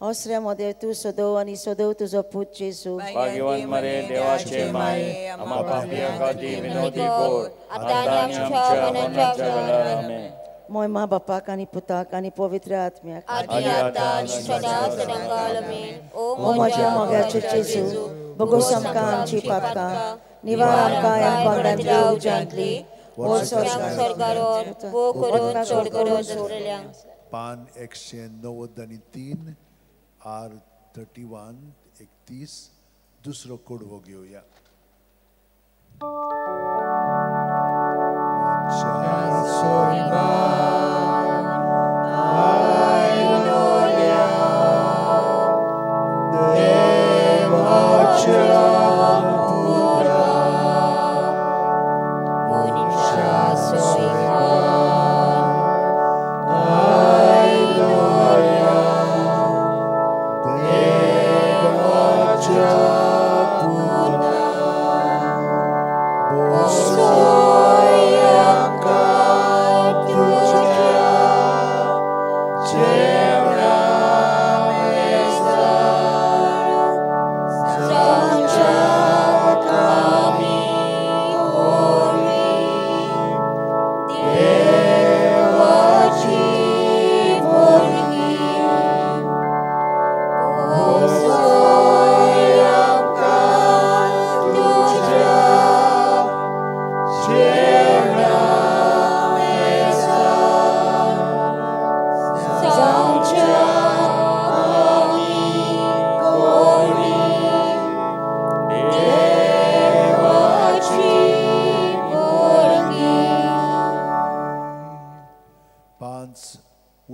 D: ऑस्ट्रिया मध्ये तूं सदव आनी सदव तुजो पूत जेसू.
F: भाग्यवान मरे देवाचे माये आपापल्या हातीन तिकोर
B: आतां आनी आमच्या मनाच्या वेळार आमेन.
D: मोयमा बापाक आनी पुताक आनी पवित्र आत्म्याक
B: आदी आतां आनी सदां सदांकाळ आमेन.
D: ओ म्हज्या मोग्याचे जेसू, बगोस आमकां आमची पातकां, निवार आमकां ह्या कोंड्यांतल्या उज्यांतली, वो
B: स्वर्गारोन वो करून चड करून दवरल्यांक.
A: पान 193 आर 31 दुसरो कडवो घेवया.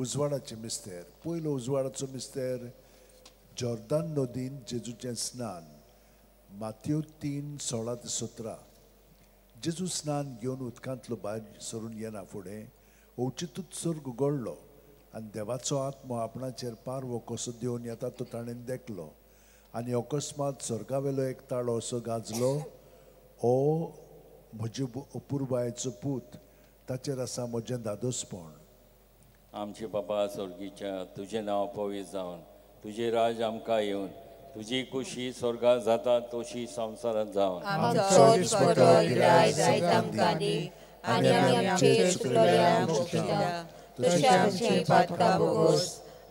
A: उजवाडाचें मिस्तेर. पयलो उजवाडाचो मिस्तेर जॉर्दान नदीन जेजूचें स्नान. माथ्यू 3:16-17. जेजू स्नान घेवन उदकांतलो भायर सरून येना फुडें ओचितूच स्वर्ग उगडलो आनी देवाचो आत्मा आपणाचेर पारवो कसो देवन येता तो ताणें देखलो आनी अकस्मात स्वर्गावेलो एक ताळो असो गाजलो ओ म्हजे अपुरबायेचो पूत ताचेर आसा म्हजें दादोसपण.
F: आमचे बाबा स्वर्गीच्या तुझें नांव पवित्र जावन तुझे राज आमकां येवन तुजी खुशी स्वर्गात जाता तशी संवसारांत जावन
B: आमचो दिसपटो गिराय जायत आमकां दी आनी आमी आमचेर चुकलोल्यांक माफिता तशी आमची पातकां भोगोस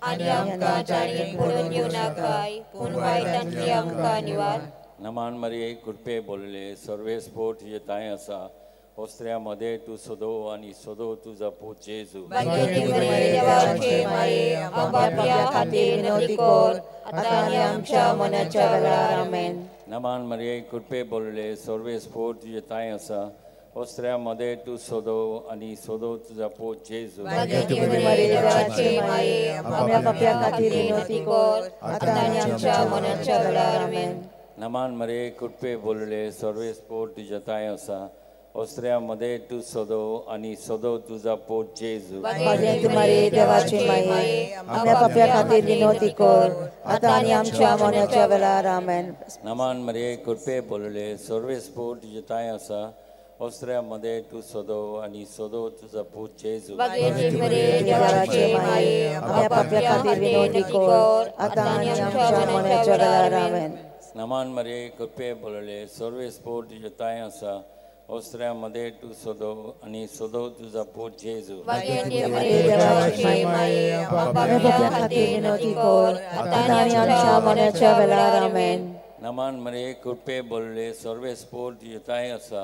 B: आनी आमकां जाणीन पडून दिवं नाकाय पूण वायटांतली आमकां निवार.
F: नमान मरिये कृपे बोलले सर्वे स्पोर्ट तुजे ताय आसा ओस्त्र्यामध्ये तू सोदो आनी सोदो तुझा पूत जेजू.
B: भाग्यवती मरिये देवाचे माये आमच्या खातीर विनवणी कर आतां आनी आमच्या मरणाच्या वेळार आमेन.
F: नमान मरिये कृपे बोलले सर्वे स्पोर्ट तुजे ताय आसा ओस्त्र्यामध्ये तू सोदो आनी सोदो तुझा पूत जेजू.
B: भाग्यवती मरिये देवाचे माये आमच्या पाप्या खातीर विनवणी कर आतां आनी आमच्या मरणाच्या वेळार आमेन.
F: नमान मरिये कृपे बोलले सर्वे स्पोर्ट तुजे ताय आसा ओस्त्र्यामध्ये तू सोदो आनी सोदो तुझा पूत जेजू.
B: भाग्यवती मरिये देवाचे माये आमच्या पाप्या खातीर विनवणी कर आतां आनी आमच्या मरणाच्या वेळार आमेन.
F: नमान मरिये कृपे बोलले सर्वे स्पोर्ट तुजे ताय आसा ओस्त्र्यामध्ये तू सोदो आनी सोदो तुझा पूत जेजू.
B: भाग्यवती मरिये देवाचे माये आमच्या पाप्या खातीर विनवणी कर आतां आनी आमच्या मरणाच्या वेळार आमेन.
F: नमान मरिये कृपे बोलले सर्वे स्पोर्ट तुजे ताय आसा ओस्त्र्यामध्ये तू सोदो आनी सोदो तुझा पूत जेजू.
B: भाग्यवती मरिये देवाचे माये आमच्या पाप्या खातीर विनवणी कर आतां आनी आमच्या मरणाच्या वेळार आमेन.
F: नमान मरिये कृपे बोलले सर्वे स्पोर्ट तुजे ताय आसा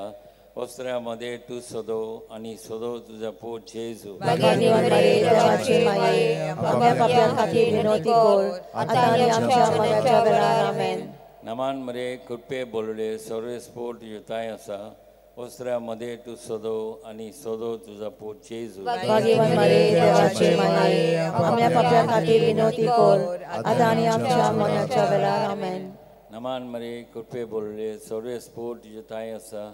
F: ओस्त्र्यामध्ये तू सोदो आनी सोदो तुझा पूत जेजू.
B: भाग्यवती मरिये देवाचे माये आमच्या पाप्या खातीर विनवणी कर आतां आनी आमच्या मरणाच्या वेळार आमेन.
F: नमान मरिये कृपे बोलले सर्वे स्पोर्ट तुजे ताय आसा ओस्त्र्यामध्ये तू सोदो आनी सोदो तुझा पूत जेजू.
B: भाग्यवती मरिये देवाचे माये आमच्या पाप्या खातीर विनवणी कर आतां आनी आमच्या मरणाच्या वेळार आमेन.
F: नमान मरिये कृपे बोलले सर्वे स्पोर्ट तुजे ताय आसा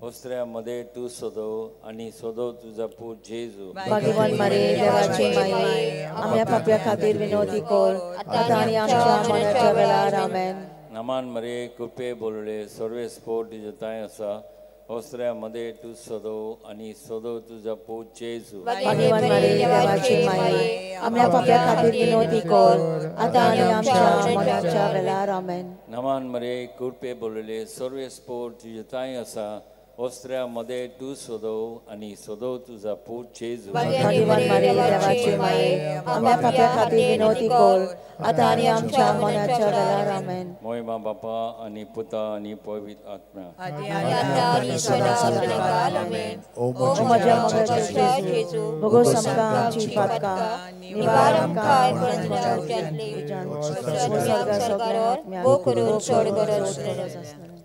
F: ओस्त्र्यामध्ये तू सोदो आनी सोदो तुझा पूत जेजू.
B: भाग्यवती मरिये देवाचे माये आमच्या पाप्या खातीर विनवणी कर आतां आनी आमच्या मरणाच्या वेळार आमेन.
F: नमान मरिये कृपे बोलले सर्वे स्पोर्ट तुजे ताय आसा ओस्त्र्यामध्ये तू सोदो आनी सोदो तुझा पूत जेजू.
B: भाग्यवती मरिये देवाचे माये आमच्या पाप्या खातीर विनवणी कर आतां आनी आमच्या मरणाच्या वेळार आमेन.
F: नमान मरिये कृपे बोलले सर्वे स्पोर्ट तुजे ताय आसा ओस्त्र्यामध्ये तू सोदो आनी सोदो तुझा पूत जेजू.
B: भाग्यवती मरिये देवाचे माये आमच्या पाप्या खातीर विनवणी कर आतां आनी आमच्या मरणाच्या वेळार आमेन.
F: मोहिमा बापा आनी पुता आनी पवित्र आत्म्या
A: ओ
B: म्हज्या मोगाच्या जेजू भोगोस आमकां आमची पातकां निवार आमकां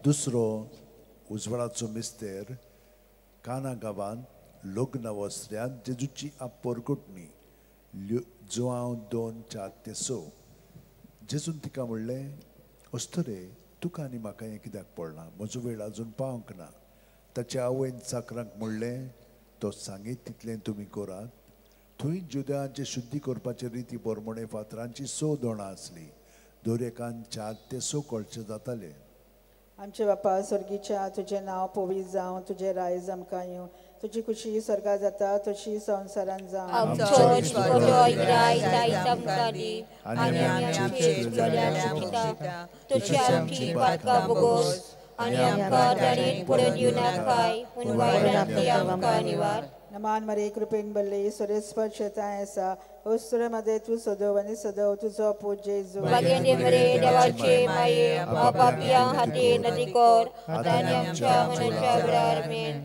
A: दुसरो उजवाडाचो मिस्तेर काना गांवांत लग्न वस्त्र्यांत जेजूची परगोटणी जुआंव 2:4-6. जेजून तिका म्हणलें अस्तरे तुका आनी म्हाका हें कित्याक पडलां म्हजो वेळ आजून पावंक ना. ताच्या आवयन चाकरांक म्हणलें तो सांगीत तितलें तुमी करात. थंय जुद्यांचे शुद्धी करपाचे रिती प्रमाणे फातरांची 6 दोणां आसलीं. दर एकान 4 ते 6 कळशे जाताले.
G: आमचे बापा स्वर्गीच्या तुझें नांव पवित्र जावं तुझें रायज आमकां येवं तुजी खुशी स्वर्गात जाता तशी संवसारांत जावं.
B: आमचो दिसपटो गिराय जायत आमकां दी आनी आमी आमचेर चुकलोल्यांक माफिता तशी आमची पातकां भोगोस आनी आमकां जाणीन पडून दिवं नाकाय पूण वायटांतली आमकां निवार.
G: नमान मरिये कृपेन भरले सुरेस्पद शेताय आसा ओस्त्र्यामध्ये तू सदव आनी सदव तुजो पूत जेजू.
B: भाग्यवती मरिये देवाचे माये आमच्या पाप्या खातीर विनवणी कर आतां आनी आमच्या मरणाच्या वेळार आमेन.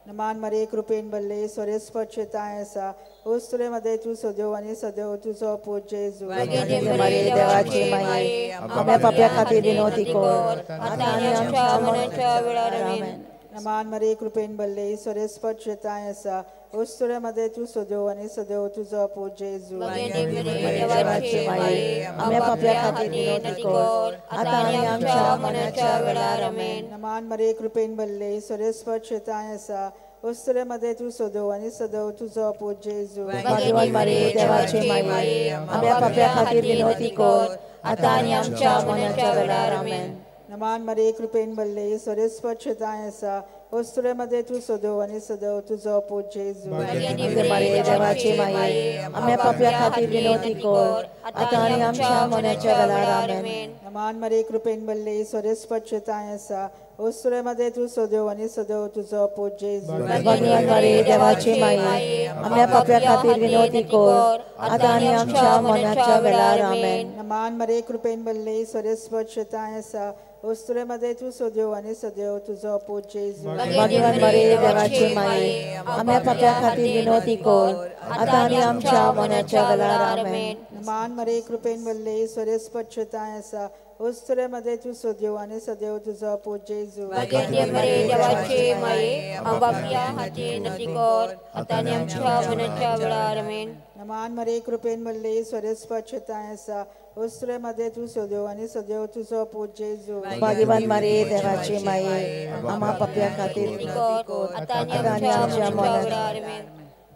G: नमान मरिये कृपेन भरले सुरेस्पद शेताय आसा ओस्त्र्यामध्ये तू सदव आनी सदव तुजो पूत जेजू.
B: भाग्यवती मरिये देवाचे माये आमच्या पाप्या खातीर विनवणी कर आतां आनी आमच्या मरणाच्या वेळार आमेन.
G: नमान मरिये कृपेन भरले सुरेस्पद शेताय आसा ओस्त्र्यामध्ये तू सदव आनी सदव तुजो पूत जेजू.
B: भाग्यवती मरिये देवाचे माये आमच्या पाप्या खातीर विनवणी कर आतां आनी आमच्या मरणाच्या वेळार आमेन.
G: नमान मरिये कृपेन भरले सुरेस्पद शेताय आसा वस्तुरेमध्ये तू सदव आणि सदव तुझो पूज जेजू
D: भाग्यवान मारिये देवाचे माये आम्हा पाप्या खातीर विनवती कर आता आणि आमच्या मरणाच्या वेळार आमेन.
G: नमान मरे कृपेन बल्ले स्वरेस्पद शेताय आसा वस्तुरेमध्ये तू सदव आणि सदव तुझो पूज जेजू
D: मारिये देवाचे माये आम्हा पाप्या खातीर विनवती कर आता आणि आमच्या मरणाच्या वेळार आमेन.
G: नमान मरे कृपेन बल्ले स्वरेस्पद शेताय आसा वस्तुरेमध्ये तू सदव आणि सदव तुझो पूज जेजू
D: भाग्यवान मारिये देवाचे माये आम्हा पाप्या खातीर विनवती कर आता आणि आमच्या मरणाच्या वेळार आमेन.
G: नमान मरे कृपेन बल्ले स्वरेस्पद शेताय आसा वस्तुरेमध्ये तू सदव आणि सदव तुझो पूज जेजू
D: भाग्यवान मारिये देवाचे माये आम्हा पाप्या खातीर विनवती कर आता आणि आमच्या मरणाच्या वेळार आमेन.
G: नमान मरे कृपेन बल्ले स्वरेस्पद शेताय आसा वस्तुरेमध्ये तू सदव आणि सदव तुझो पूज जेजू
B: देवाचे माये आम्हा हाती नती कर आता आणि आमच्या मरणाच्या वेळार आमेन.
G: नमान मरे कृपेन बल्ले स्वरेस्पद शेताय आसा वस्तुरेमध्ये तू सदव आणि सदव तुझो पूज जेजू
D: भाग्यवान मारिये देवाचे माये आम्हा पाप्या खातीर विनवती कर आता आणि आमच्या मरणाच्या वेळार आमेन.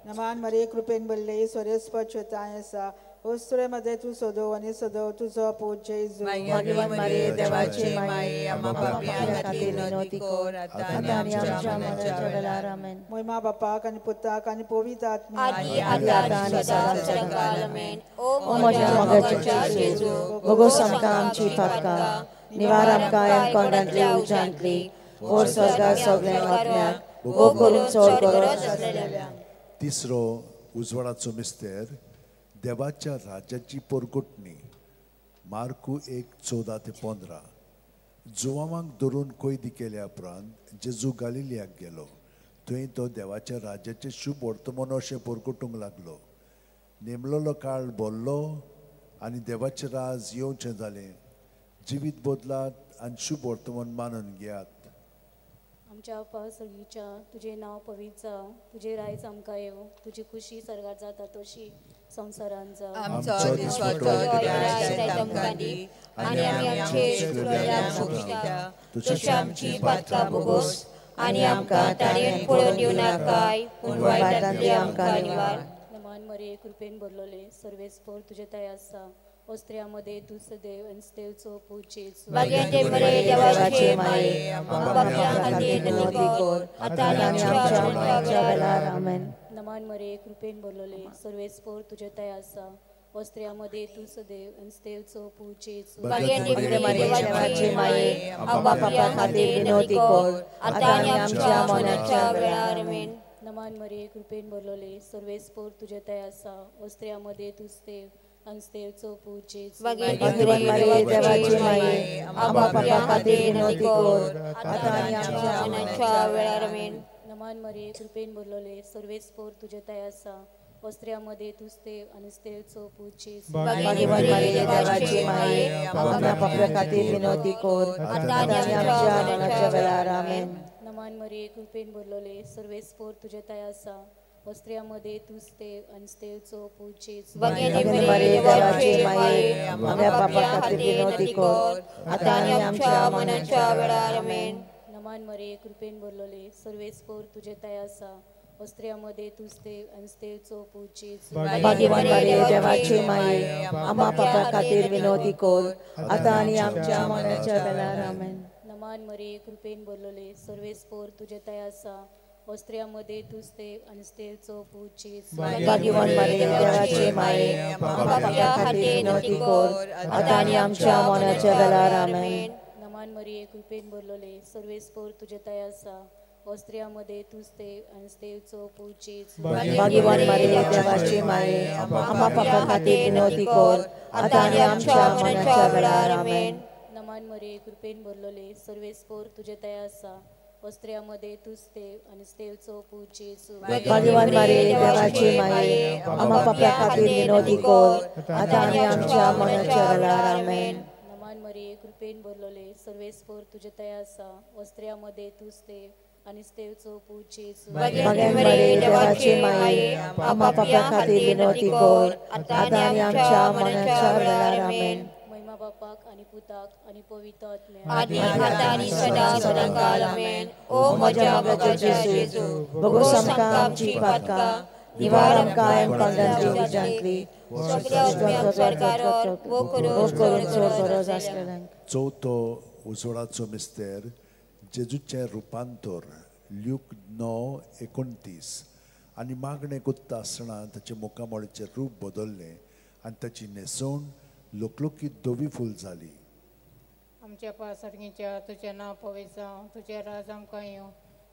G: नमान मरे कृपेन बल्ले स्वरेस्पद शेताय आसा वस्तुरेमध्ये तू सदव आणि सदव तुझो पूज जेजू
D: भाग्यवान मारिये देवाचे माये आम्हा पाप्या खातीर विनवती कर आता आणि आमच्या मरणाच्या वेळार आमेन.
G: महिमा बापाक आणि पुताक आणि पवित्र आत्म्याक
B: आदी आता आणि सदांकाळ आमेन.
D: ओ म्हज्या मोगाच्या जेजू भोगोस आमकां आमची पातकां निवार आमकां एनकावंटांतली उजांतली ओर स्वर्गात सगळ्यांक आत्म्याक वो करून चड गरज आसलेल्यांक.
A: तिसरो उजवाडाचो मिस्तेर देवाच्या राज्याची पोरकुटणी मार्कू 1:14-15. जुवामांक धरून कैदी केल्या उपरांत जेजू गालिलियाक गेलो. थंय तो देवाच्या राज्याचे शुभ वर्तमान अशें पोरकुटूंक लागलो. नेमलेलो काळ बोल्लो आनी देवाचें राज येवचें जालें. जिवीत बदलात आनी शुभ वर्तमान मानून घेयात.
H: आमच्या बापा सगळीच्या तुझे नाव पवित्र जावं तुझे रायज आमकां येवं तुझी खुशी सर्गार जाता तशी संवसारांत जावं.
B: आमचो दिसवटो आमकां दी आनी आमी आमचे चुकल्याक मागता तशी आमची पातकां भोगोस आनी आमकां ताणेन पळोवन दिवं नाकाय पूण वायटांतली आमकां निवार.
H: नमान मरे कृपेन भरलोले सर्वेस्पर तुझे दया आसा वस्त्र्यामध्ये तू सदैव आणि सदैवचो पूज जेजू
B: भाग्याचे मरे देवाचे माये आम्हा पाप्या खातीर विनवती कर आता आणि आमच्या मरणाच्या वेळार
D: आमेन.
H: नमान मरे कृपेन भरलोले सर्वेस्पर तुझे दया आसा वस्त्र्यामध्ये तू सदैव आणि सदैवचो पूज जेजू
B: भाग्याचे मरे देवाचे माये आम्हा पाप्या खातीर विनवती कर आता आणि आमच्या मरणाच्या वेळार आमेन.
H: नमान मरे कृपेन भरलोले सर्वेस्पर तुझे दया आसा वस्त्र्यामध्ये तू सदैव आणि सदैवचो पूज जेजू
D: भाग्यवान मारिये देवाचे माये आम्हा पाप्या खातीर विनवती कर आता आणि आमच्या
B: मरणाच्या वेळार आमेन.
H: नमान मरे कृपेन भरलोले सर्वेस्पर तुझे दया आसा वस्त्र्यामध्ये तू सदैव आणि सदैवचो पूज जेजू
D: भाग्यवान मारिये देवाचे माये आम्हा पाप्या खातीर विनवती कर आता आणि आमच्या मरणाच्या वेळार आमेन.
H: नमान मरे कृपेन भरलोले सर्वेस्पर तुझे दया आसा वस्त्र्यामध्ये तू सदैव आणि सदैवचो पूज जेजू
B: भाग्याचे मरे देवाचे माये आम्हा पाप्या खातीर विनवती कर आता आणि आमच्या मरणाच्या वेळार आमेन.
H: नमान मरे कृपेन भरलोले सर्वेस्पर तुझे दया आसा वस्त्र्यामध्ये तू सदैव आणि सदैवचो पूज जेजू
D: भाग्यवान मारिये देवाचे माये आम्हा पाप्या खातीर विनवती कर आता आणि आमच्या मरणाच्या वेळार आमेन.
H: नमान मरे कृपेन भरलोले सर्वेस्पर तुझे दया आसा वस्त्र्यामध्ये तू सदैव आणि सदैवचो पूज जेजू
D: भाग्यवान मारिये देवाचे माये आम्हा पाप्या खातीर विनवती कर आता आणि आमच्या मरणाच्या वेळार आमेन.
H: नमान मरे कृपेन भरलोले सर्वेस्पर तुझे दया आसा वस्त्र्यामध्ये तू सदैव आणि सदैवचो पूज जेजू
D: भाग्यवान मारिये देवाचे माये आम्हा पाप्या खातीर विनवती कर आता आणि आमच्या मरणाच्या वेळार आमेन.
H: नमान मरे कृपेन भरलोले सर्वेस्पर तुझे दया आसा वस्त्र्यामध्ये तू सदैव आणि सदैवचो पूज जेजू
D: भाग्यवान मारिये देवाचे माये आम्हा पाप्या खातीर विनवती कर आता आणि आमच्या मरणाच्या वेळार आमेन.
H: नमान मरे कृपेन भरलोले सर्वेस्पर तुझे दया आसा वस्त्र्यामध्ये तू सदैव आणि सदैवचो पूज जेजू
D: भाग्यवान मारिये देवाचे माये आम्हा पाप्या खातीर विनवती कर आता आणि आमच्या मरणाच्या वेळार आमेन.
H: महिमा बापाक आणि आनी पुताक आनी पवित्र आत्म्याक
B: आदि आता आनी सदा सदांकाल आमेन. ओ म्हज्या मोगाचो जेजू, भोगोस आमकां आमची पातकां, निवार आमकां एमकांदांची उजांतली, सगळ्या आत्म्यांक स्वर्गार वो करून चड गरज आसलेल्यांक.
A: चवथो उजवाडाचो मिस्तेर जेजूचें रुपांतर ल्यूक 9:29. आनी मागणें कोत्ता आसतना ताचे मुखामळाचें रूप बदल्लें आनी ताची न्हेसवण लोकलोकीत धवी फूल जाली.
E: आमच्या पासर्गीच्या तुजें नांव पवित्र जावं, तुजें राज आमकां येवं,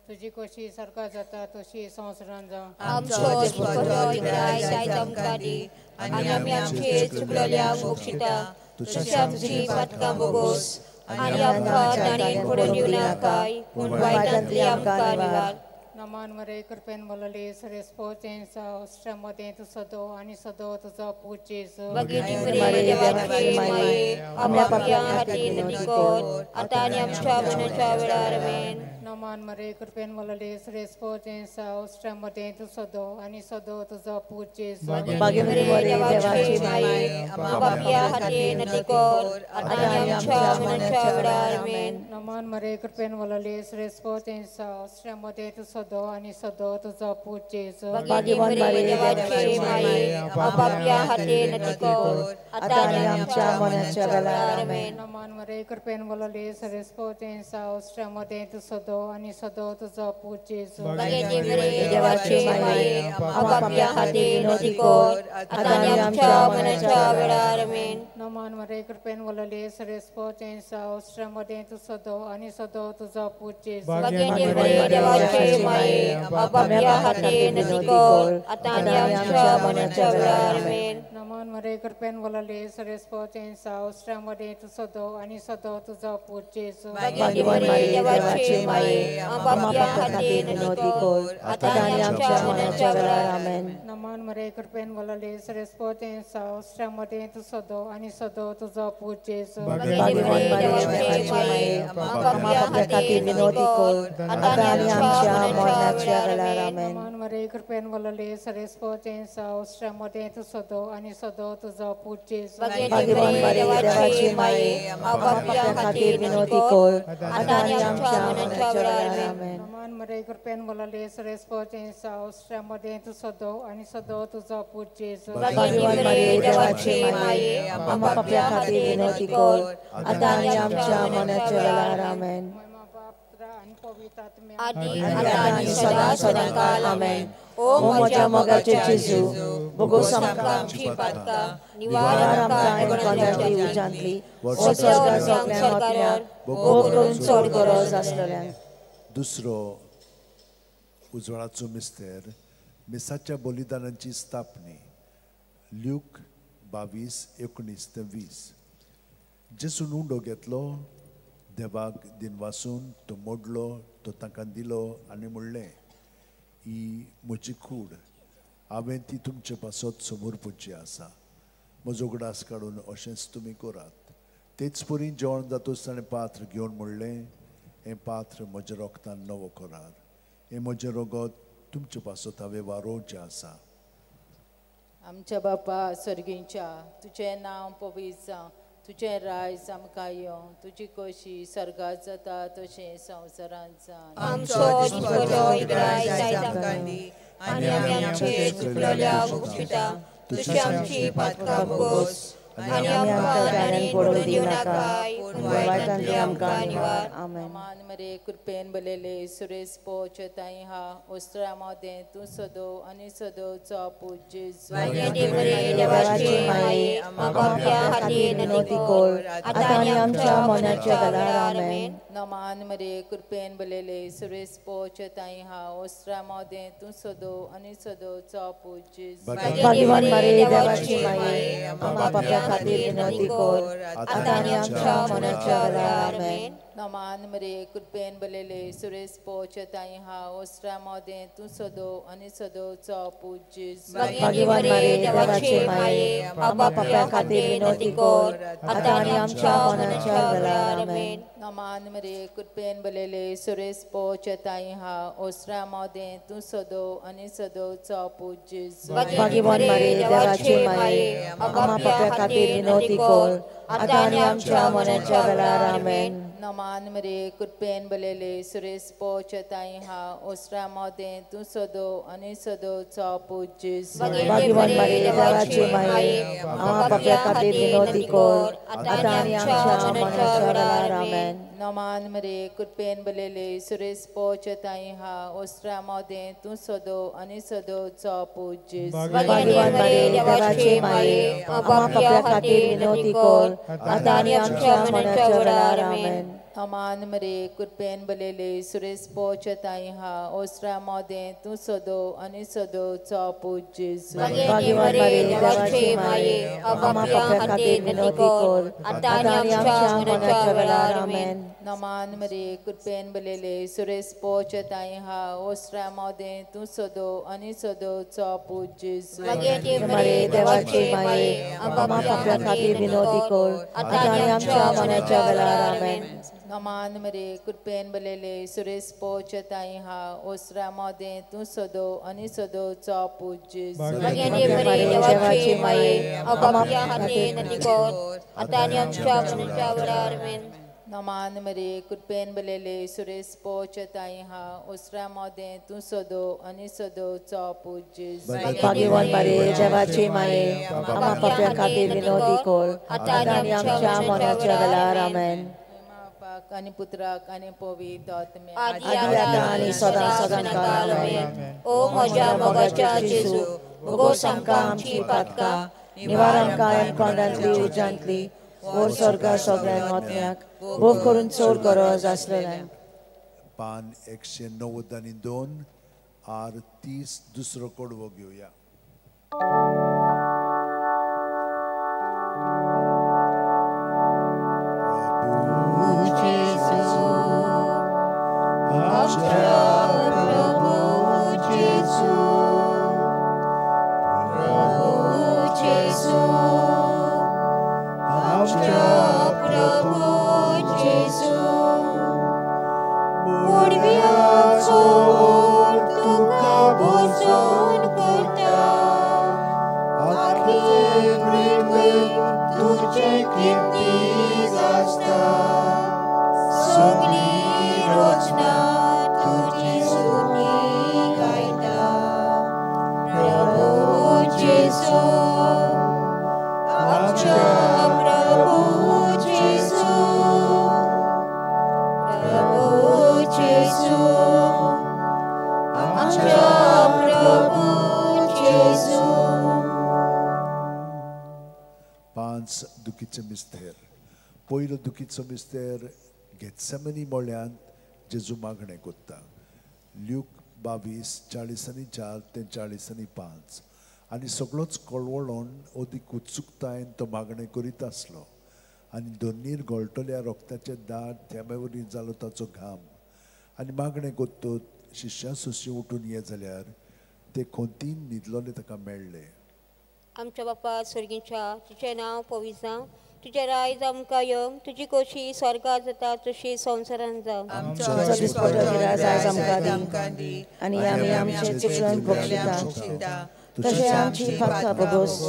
E: तुजी कशी सरकार जाता तशी संवसारांत जावं.
B: आमचो दिसपट्टो इकराय जायत आमकां दी, आनी आमी आमचे चुकलेल्यांक बक्षिता, तशी आमची पातकां बोगोस, आनी आमकां ताणेन पडून दिवं नाकाय, पूण वायटांतली आमकां निवार.
E: नमान मरे कृपेन बोलले सरेस्पो तेंचा श्रमते तू सदो आणि सदो तुझा पूज जेजू.
B: भगिनी मरे देवाची माये, आमच्या पापयां खातीर निकोल, आता आनी आमच्या मरणाच्या वेळार आमेन.
E: नमान मरे कृपेन बोलले सरेस्पो तेंचा श्रमते तू सदो आणि सदो तुझा पूज जेजू.
B: भगिनी मरे देवाची माये, आमच्या पापयां खातीर निकोल, आता आनी आमच्या मरणाच्या वेळार आमेन.
E: नमान मरे कृपेन बोलले सरेस्पो तेंचा श्रमते तू सदो आणि सदो तुझा पूज जेजू.
B: भगिनी मरे देवाची माये, आमच्या पापयां खातीर निकोल, आता आनी आमच्या मरणाच्या वेळार आमेन.
E: नमान मरे कृपेन बोलले सरेस्पो तेंचा श्रमते तू सदो आणि सदो तुझा पूज जेजू.
B: भगिनी मरे देवाची माये, आमच्या पापयां खातीर निकोल, आता आनी आमच्या मरणाच्या वेळार आमेन.
E: नमान मरे कृपेन बोलले सरेस्पो तेंचा श्रमते तू सदो आणि सदो तुझा पूज जेजू.
B: भगिनी मरे देवाची माये, आमच्या पापयां खातीर निकोल, आता आनी आमच्या मरणाच्या वेळार आमेन.
E: नमान मरे कृपेन बोलले सरेस्पो तेंचा श्रमते तू सदो आणि सदो तुझा पूज जेजू.
B: भगिनी मरे देवाची माये, आमच्या पापयां खातीर निकोल, आता आनी आमच्या मरणाच्या वेळार आमेन.
E: नमान मरे कृपेन बोलले सरेस्पो तेंचा श्रमते तू सदो आणि सदो तुझा पूज जेजू.
B: भगिनी मरे देवाची माये, आमच्या पापयां खातीर निकोल, आता आनी आमच्या मरणाच्या वेळार आमेन.
E: नमान मरे कृपेन बोलले सरेस्पो तेंचा श्रमते तू सदो आणि सदो तुझा पूज जेजू.
B: भगिनी मरे देवाची माये, आमच्या पापयां खातीर निकोल, आता आनी आमच्या मरणाच्या वेळार आमेन.
E: नमान मरे कृपेन बोलले सरेस्पो तेंचा श्रमते तू सदो आणि सदो तुझा पूज जेजू.
B: भगिनी मरे देवाची माये, आमच्या पापयां खातीर निकोल, आता आनी आमच्या मरणाच्या वेळार आमेन. आदि आता आनी सदा सदांकाल आमेन. ओ म्हज्या मोगाचो जेजू, भोगोस आमकां आमची पातकां, निवार आमकां एमकांदांची उजांतली, वो स्वर्गांत सगळ्यांक वो करून चड गरज आसलेल्यांक.
A: दुसरो उजवाडाचो मिस्तेर मिसाच्या बलिदानांची स्थापणी ल्यूक 22:19-20. जेसून उंडो घेतलो, देवाक दिनवासून तो मोडलो, तो तांकां दिलो आनी म्हणलें, ही म्हजी कूड, हांवें ती तुमचे पासत समोर पुजची आसा. म्हजो उगडास काडून अशेंच तुमी करात. तेच परी जेवण जातूच ताणें पात्र घेवन म्हणलें, हें पात्र म्हज्या रोगतान नवो करार. हें म्हजें रगत तुमचे पासत हांवें वारोवचें आसा.
I: आमच्या बापा सर्गीच्या, तुजें नांव पवित्र जावं, तुजें रायज आमकां येवं, तुजी कशी स्वर्गांत जाता तशें संवसारांत जावं.
B: आमचो दिसपट्टो इकराय जायत आमकां दी, आनी आमी आमचे चुकलेल्यांक बक्षिता, तशी आमची पातकां बोगोस, आनी आमकां ताणेन पडून दिवं नाकाय, पूण वायटांतली आमकां निवार.
I: नमान मरे कृपेन बलेले सुरेस्पो चेताई हा ओस्त्रा मोदें तूं सदो आनी सदोचो पूज जेजू.
B: भगिनी मरे देवाची माये, आमच्या पापयां खातीर निकोल, आता आनी आमच्या मरणाच्या वेळार आमेन.
I: नमान मरे कृपेन बलेले सुरेस्पो चेताई हा ओस्त्रा मोदें तूं सदो आनी सदोचो पूज जेजू.
B: भगिनी मरे देवाची माये, आमच्या पापयां खातीर निकोल, आता आनी आमच्या मरणाच्या वेळार आमेन.
I: नमान मरे कृपेन बलेले सुरेस्पो चेताई हा ओस्त्रा मोदें तूं सदो आनी सदोचो पूज जेजू.
B: भगिनी मरे देवाची माये, आमच्या पापयां खातीर निकोल, आता आनी आमच्या मरणाच्या वेळार आमेन.
I: नमान मरे कृपेन बलेले सुरेस्पो चेताई हा ओस्त्रा मोदें तूं सदो आनी सदोचो पूज जेजू.
B: भगिनी मरे देवाची माये, आमच्या पापयां खातीर निकोल,
D: आता आनी आमच्या मरणाच्या वेळार आमेन.
I: नमान मरे कृपेन बलेले सुरेश पोचताई हा ओस्ट्रा मोदे तू सदो आणि सदोचा पूज्य
D: भाग्यवान मारी देवाची माये आम्हा पाप्या खातीर विनोदी कर आता आनी आमच्या मरणाच्या वेळार आमेन.
I: नमान मरे कृपेन बलेले सुरेश पोचताई हा ओस्ट्रा मोदे तू सदो आणि सदोचा पूज्य
D: भाग्यवान मारी देवाची माये आम्हा पाप्या खातीर विनोदी कर आता आनी आमच्या मरणाच्या वेळार आमेन.
I: नमान मरे कृपेन बलेले सुरेश पोचताई हा ओस्ट्रा मोदे तू सदो आणि सदोचा पूज्य
D: भाग्यवान मारी देवाची माये आम्हा पाप्या खातीर विनोदी कर आता आनी आमच्या मरणाच्या वेळार आमेन.
I: नमान मरे कृपेन बलेले सुरेश पोचताई हा ओस्ट्रा मोदे तू सदो आणि सदोचा पूज्य
D: मारी देवाची माये आम्हा पाप्या खातीर विनोदी कर आता आनी आमच्या मरणाच्या वेळार आमेन.
I: नमान मरे कृपेन बलेले सुरेश पोचताई हा ओस्ट्रा मोदे तू सदो आणि सदोचा पूज्य
D: मारी देवाची माये आम्हा खातीर विनोदी कर
B: आता आनी आमच्या मरणाच्या वेळार आमेन.
I: नमान मरे कृपेन बलेले सुरेश पोचताई हा ओस्ट्रा मोदे तू सदो आणि सदोचा पूज्य
D: भाग्यवान मारी देवाची माये आम्हा पाप्या खातीर विनोदी कर आता आनी आमच्या मरणाच्या वेळार आमेन.
I: आणि पुत्राक आणि पवित्र आत्म्याक
D: आदी आता आनी सदां सदां काळ आमेन.
B: ओ म्हज्या मोगाच्या जेजू
D: भोगोस आमकां आमची पातकां निवार आमकां एनकोंडांतली उजांतली वर स्वर्गा सगळ्यांक आत्म्याक भोग करून चोर गरज आसलेल्यांक.
A: पान 192 आर 30 दुसरो कडवो घेवया. दुखीचो मिस्तेर पयलो दुखीचो मिस्तेर गेत्सेमनी मोळ्यांत जेजू मागणें कोत्ता. ल्यूक 22:40-4 ते 40-5 आनी सगळोच कळवळोन ओदीक उत्सुकतायेन तो मागणें करीत आसलो आनी दोनीर गळटल्या रोगताचे दाट थेंबे जालो ताचो घाम आनी मागणें कोत्तूत शिश्या सुशी उठून ये जाल्यार ते खोंतीन न्हिदलोले ताका मेळ्ळे.
B: आमच्या बापा स्वर्गीच्या तुझें नांव पवित्र जावं तुझें रायज आमकां येवं तुजी खोशी स्वर्गांत जाता तशी संवसारांत जावं.
D: आमचो दिसपटो गिराय आयज आमकां दी आनी आमी आमचे चुकून बक्षिता तशें आमची पापां भोगोस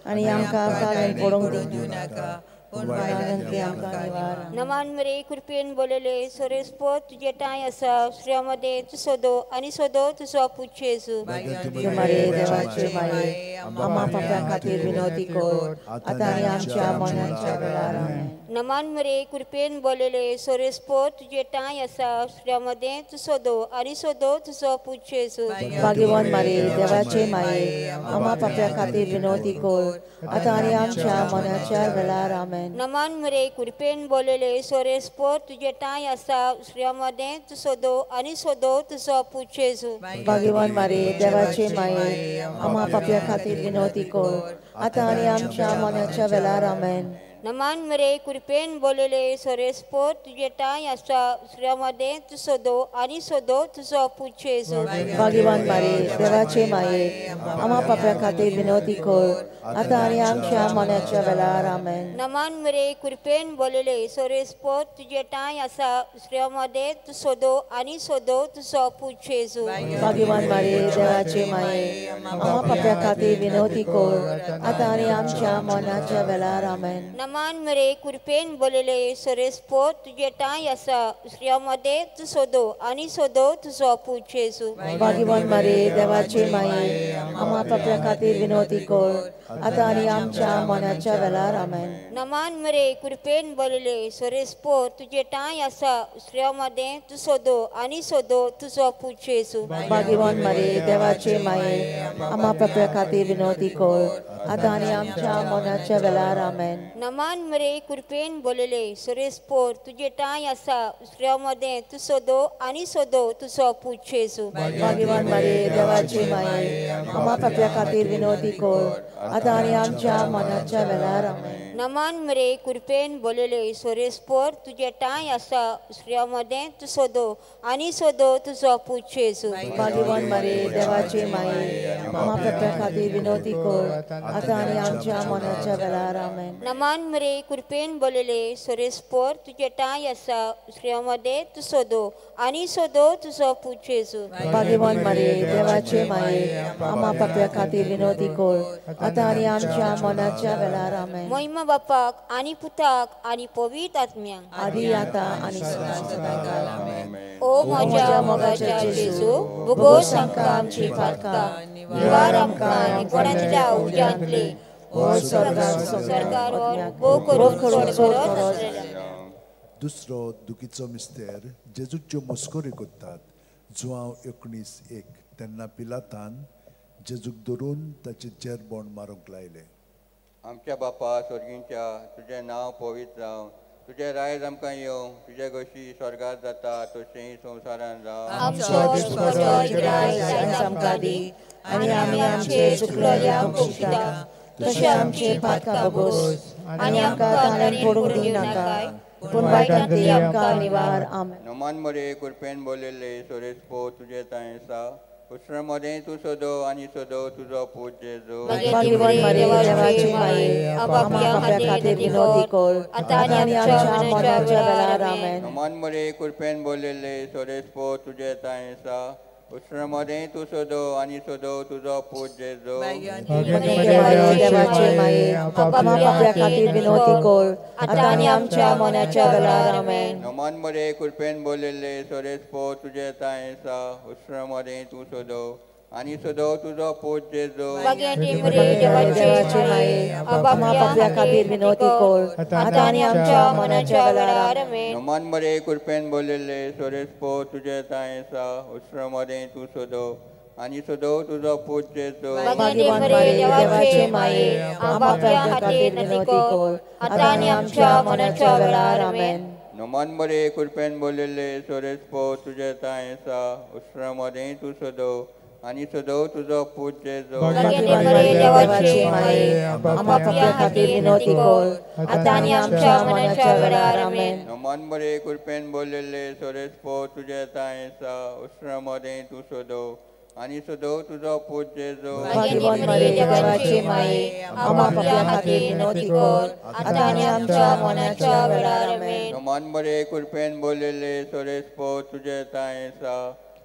D: आनी आमकां काळें पडोवंक दिवं नाका पूण वायटांतली आमकां निवार.
B: नमान मरे कृपेन बोलेले सोरेस पोत तुजे टाय आसा श्रेयामध्ये तूं सोदो आनी सोदो तुजो पूज्य येजू.
D: मारे देवाचे माये आम्हा पाप्यां खातीर विनोदी कर आतां आनी आमच्या मरणाच्या वेळार आमेन.
B: नमान मरे कृपेन बोलेले सोरेस पोत तुजे टाय आसा श्रेयामध्ये तूं सोदो आनी सोदो तुजो पूज्य येजू.
D: भाग्यवान मारे देवाचे माये आम्हा पाप्यां खातीर विनोदी कर आतां आनी आमच्या मरणाच्या वेळार आमेन.
B: नमान मरे कृपेन बोलेले सोरेस पोत तुजे टाय आसा श्रेयामध्ये तूं सोदो आनी सोदो तुजो पूज्य येजू.
D: भाग्यवान मारे देवाचे माये आम्हा पाप्यां खातीर विनोदी कर आतां आनी आमच्या मरणाच्या वेळार आमेन.
B: नमान मरे कृपेन बोलेले सोरेस पोत तुजे टाय आसा श्रेयामध्ये तूं सोदो आनी सोदो तुजो पूज्य येजू.
D: भाग्यवान मारे देवाचे माये आम्हा पाप्यां खातीर विनोदी कर आतां आनी आमच्या मरणाच्या वेळार आमेन.
B: नमान मरे कृपेन बोलेले सोरेस पोत तुजे टाय आसा श्रेयामध्ये तूं सोदो आनी सोदो तुजो पूज्य येजू.
D: भाग्यवान मारे देवाचे माये आम्हा पाप्यां खातीर विनोदी कर आता आणि आमच्या मरणाच्या वेळार आमेन.
B: नमान मरे कृपेन बोलेले सोरेस्पो तुझे टाय आसा दुसऱ्या मध्ये तू सोदो आणि सोदो तुझो पूज येसू.
D: भाग्यवान मरे देवाचे माये आम्हा पापल्या खातीर विनवती कर आता आणि आमच्या मरणाच्या वेळार आमेन.
B: नमान मरे कृपेन बोलेले सोरेस्पो तुझे टाय आसा दुसऱ्या मध्ये तू सोदो आणि सोदो तुझो पूज येसू.
D: भाग्यवान मरे देवाचे माये आम्हा पापल्या खातीर विनवती कर आता आणि आमच्या मरणाच्या वेळार आमेन.
B: नमान मरे कृपेन बोलेले सोरेस्पो तुझे टाय आसा दुसऱ्या मध्ये तू सोदो आणि सोदो तुझो पूज येसू.
D: भाग्यवान मरे देवाचे माये आम्हा पापल्या खातीर विनवती कर आता आणि आमच्या मरणाच्या वेळार आमेन.
B: नमान मरे कृपेन बोलेले सोरेस्पोर तुझे टाय आसा दुसऱ्या मध्ये तू सोदो आणि सोदो तुझो पूज येसू.
D: भाग्यवान मरे देवाचे माये आम्हा पापल्या खातीर विनवती कर आता आणि आमच्या मरणाच्या वेळार आमेन.
B: नमान मरे कृपेन बोलेले सोरेस्पोर तुझे टाय आसा दुसऱ्या मध्ये तू सोदो आणि सोदो तुझो पूज येसू.
D: भाग्यवान मरे देवाचे माये आम्हा पापल्या खातीर विनवती कर आता आणि आमच्या मरणाच्या वेळार आमेन.
B: महिमा बापाक आणि पुताक आणि पवित्र आत्म्याक
D: आदी आता आणि सदांकाळ आमेन.
B: ओ म्हज्या मोगाच्या जेजू भुगोस आमकां आमची पातकां निवार आमकां कोणाच्या उज्यांतले ओ सरकार वो करून सोडत आसलेल्या.
A: दुसरो दुखीचो मिस्तेर जेजूच्यो मस्कोरी कोत्तात. जुआंव 19:1 तेन्ना पिलातान जेजूक धरून ताचे चेर बोंड मारूंक लायले.
J: आमच्या बापा स्वर्गींच्या तुझें नांव पवित्र जावं तुझें रायज आमकां येवं तुझे गोशी स्वर्गांत जाता तशेंय संवसारांत जावं.
D: आमकां दी आनी आमी आमचे चुकलेल्यांक पोशिता तशें आमचे पातकां बगोस आनी आमकां ताणेन पडूंक दिनाका पूण वायटांतली आमकां निवार. आमेन.
J: नमान मरे कृपेन बोलेले सोरेस्पो तुझे ताय आसा उस्रामध्ये तू सोदो आणि सोदो तुझो पूज जेजू.
D: भाग्यवान मरे देवाची माये आम्हा पापल्या खातीर विनवती कर आता आणि आमच्या मरणाच्या वेळार आमेन.
J: नमान मरे कृपेन बोलेले सोरेस्पो तुझे ताय आसा उस्रामध्ये तू सोदो आणि सोदो तुझो पूज जेजू.
D: देवाची माये आम्हा पापल्या खातीर विनवती कर आता आणि आमच्या मरणाच्या वेळार आमेन.
J: नमान मरे कृपेन बोलेले सोरेस्पो तुझे ताय आसा उस्रामध्ये तू सोदो आणि सोदो तुझो पूज जेजू.
D: देवाची माये आम्हा पापल्या खातीर विनवती कर आता आणि आमच्या मरणाच्या वेळार आमेन.
J: नमान मरे कृपेन बोलेले सोरेस्पो तुझे ताय आसा उस्रामध्ये तू सोदो आणि सोदो तुझो पूज जेजू.
D: भाग्यवान मरे देवाचे माये आम्हा पापल्या खातीर विनवती कर आता आणि आमच्या मरणाच्या वेळार आमेन.
J: नमान मरे कृपेन बोलेले सोरेस्पो तुझे ताय आसा उस्रामध्ये तू सोदो आणि सोदो तुझो पूज जेजू.
D: भाग्यवान मरे देवाची माये आम्हा पापल्या खातीर विनवती कर आता आणि आमच्या मरणाच्या वेळार आमेन.
J: नमान मरे कृपेन बोलेले सोरेस्पो तुझे ताय आसा उस्रामध्ये तू सोदो आणि सोदो तुझो पूज जेजू.
D: भाग्यवान मरे देवाची माये आम्हा पापल्या खातीर विनवती कर आता आणि आमच्या मरणाच्या वेळार आमेन.
J: नमान मरे कृपेन बोलेले सोरेस्पो तुझे ताय आसा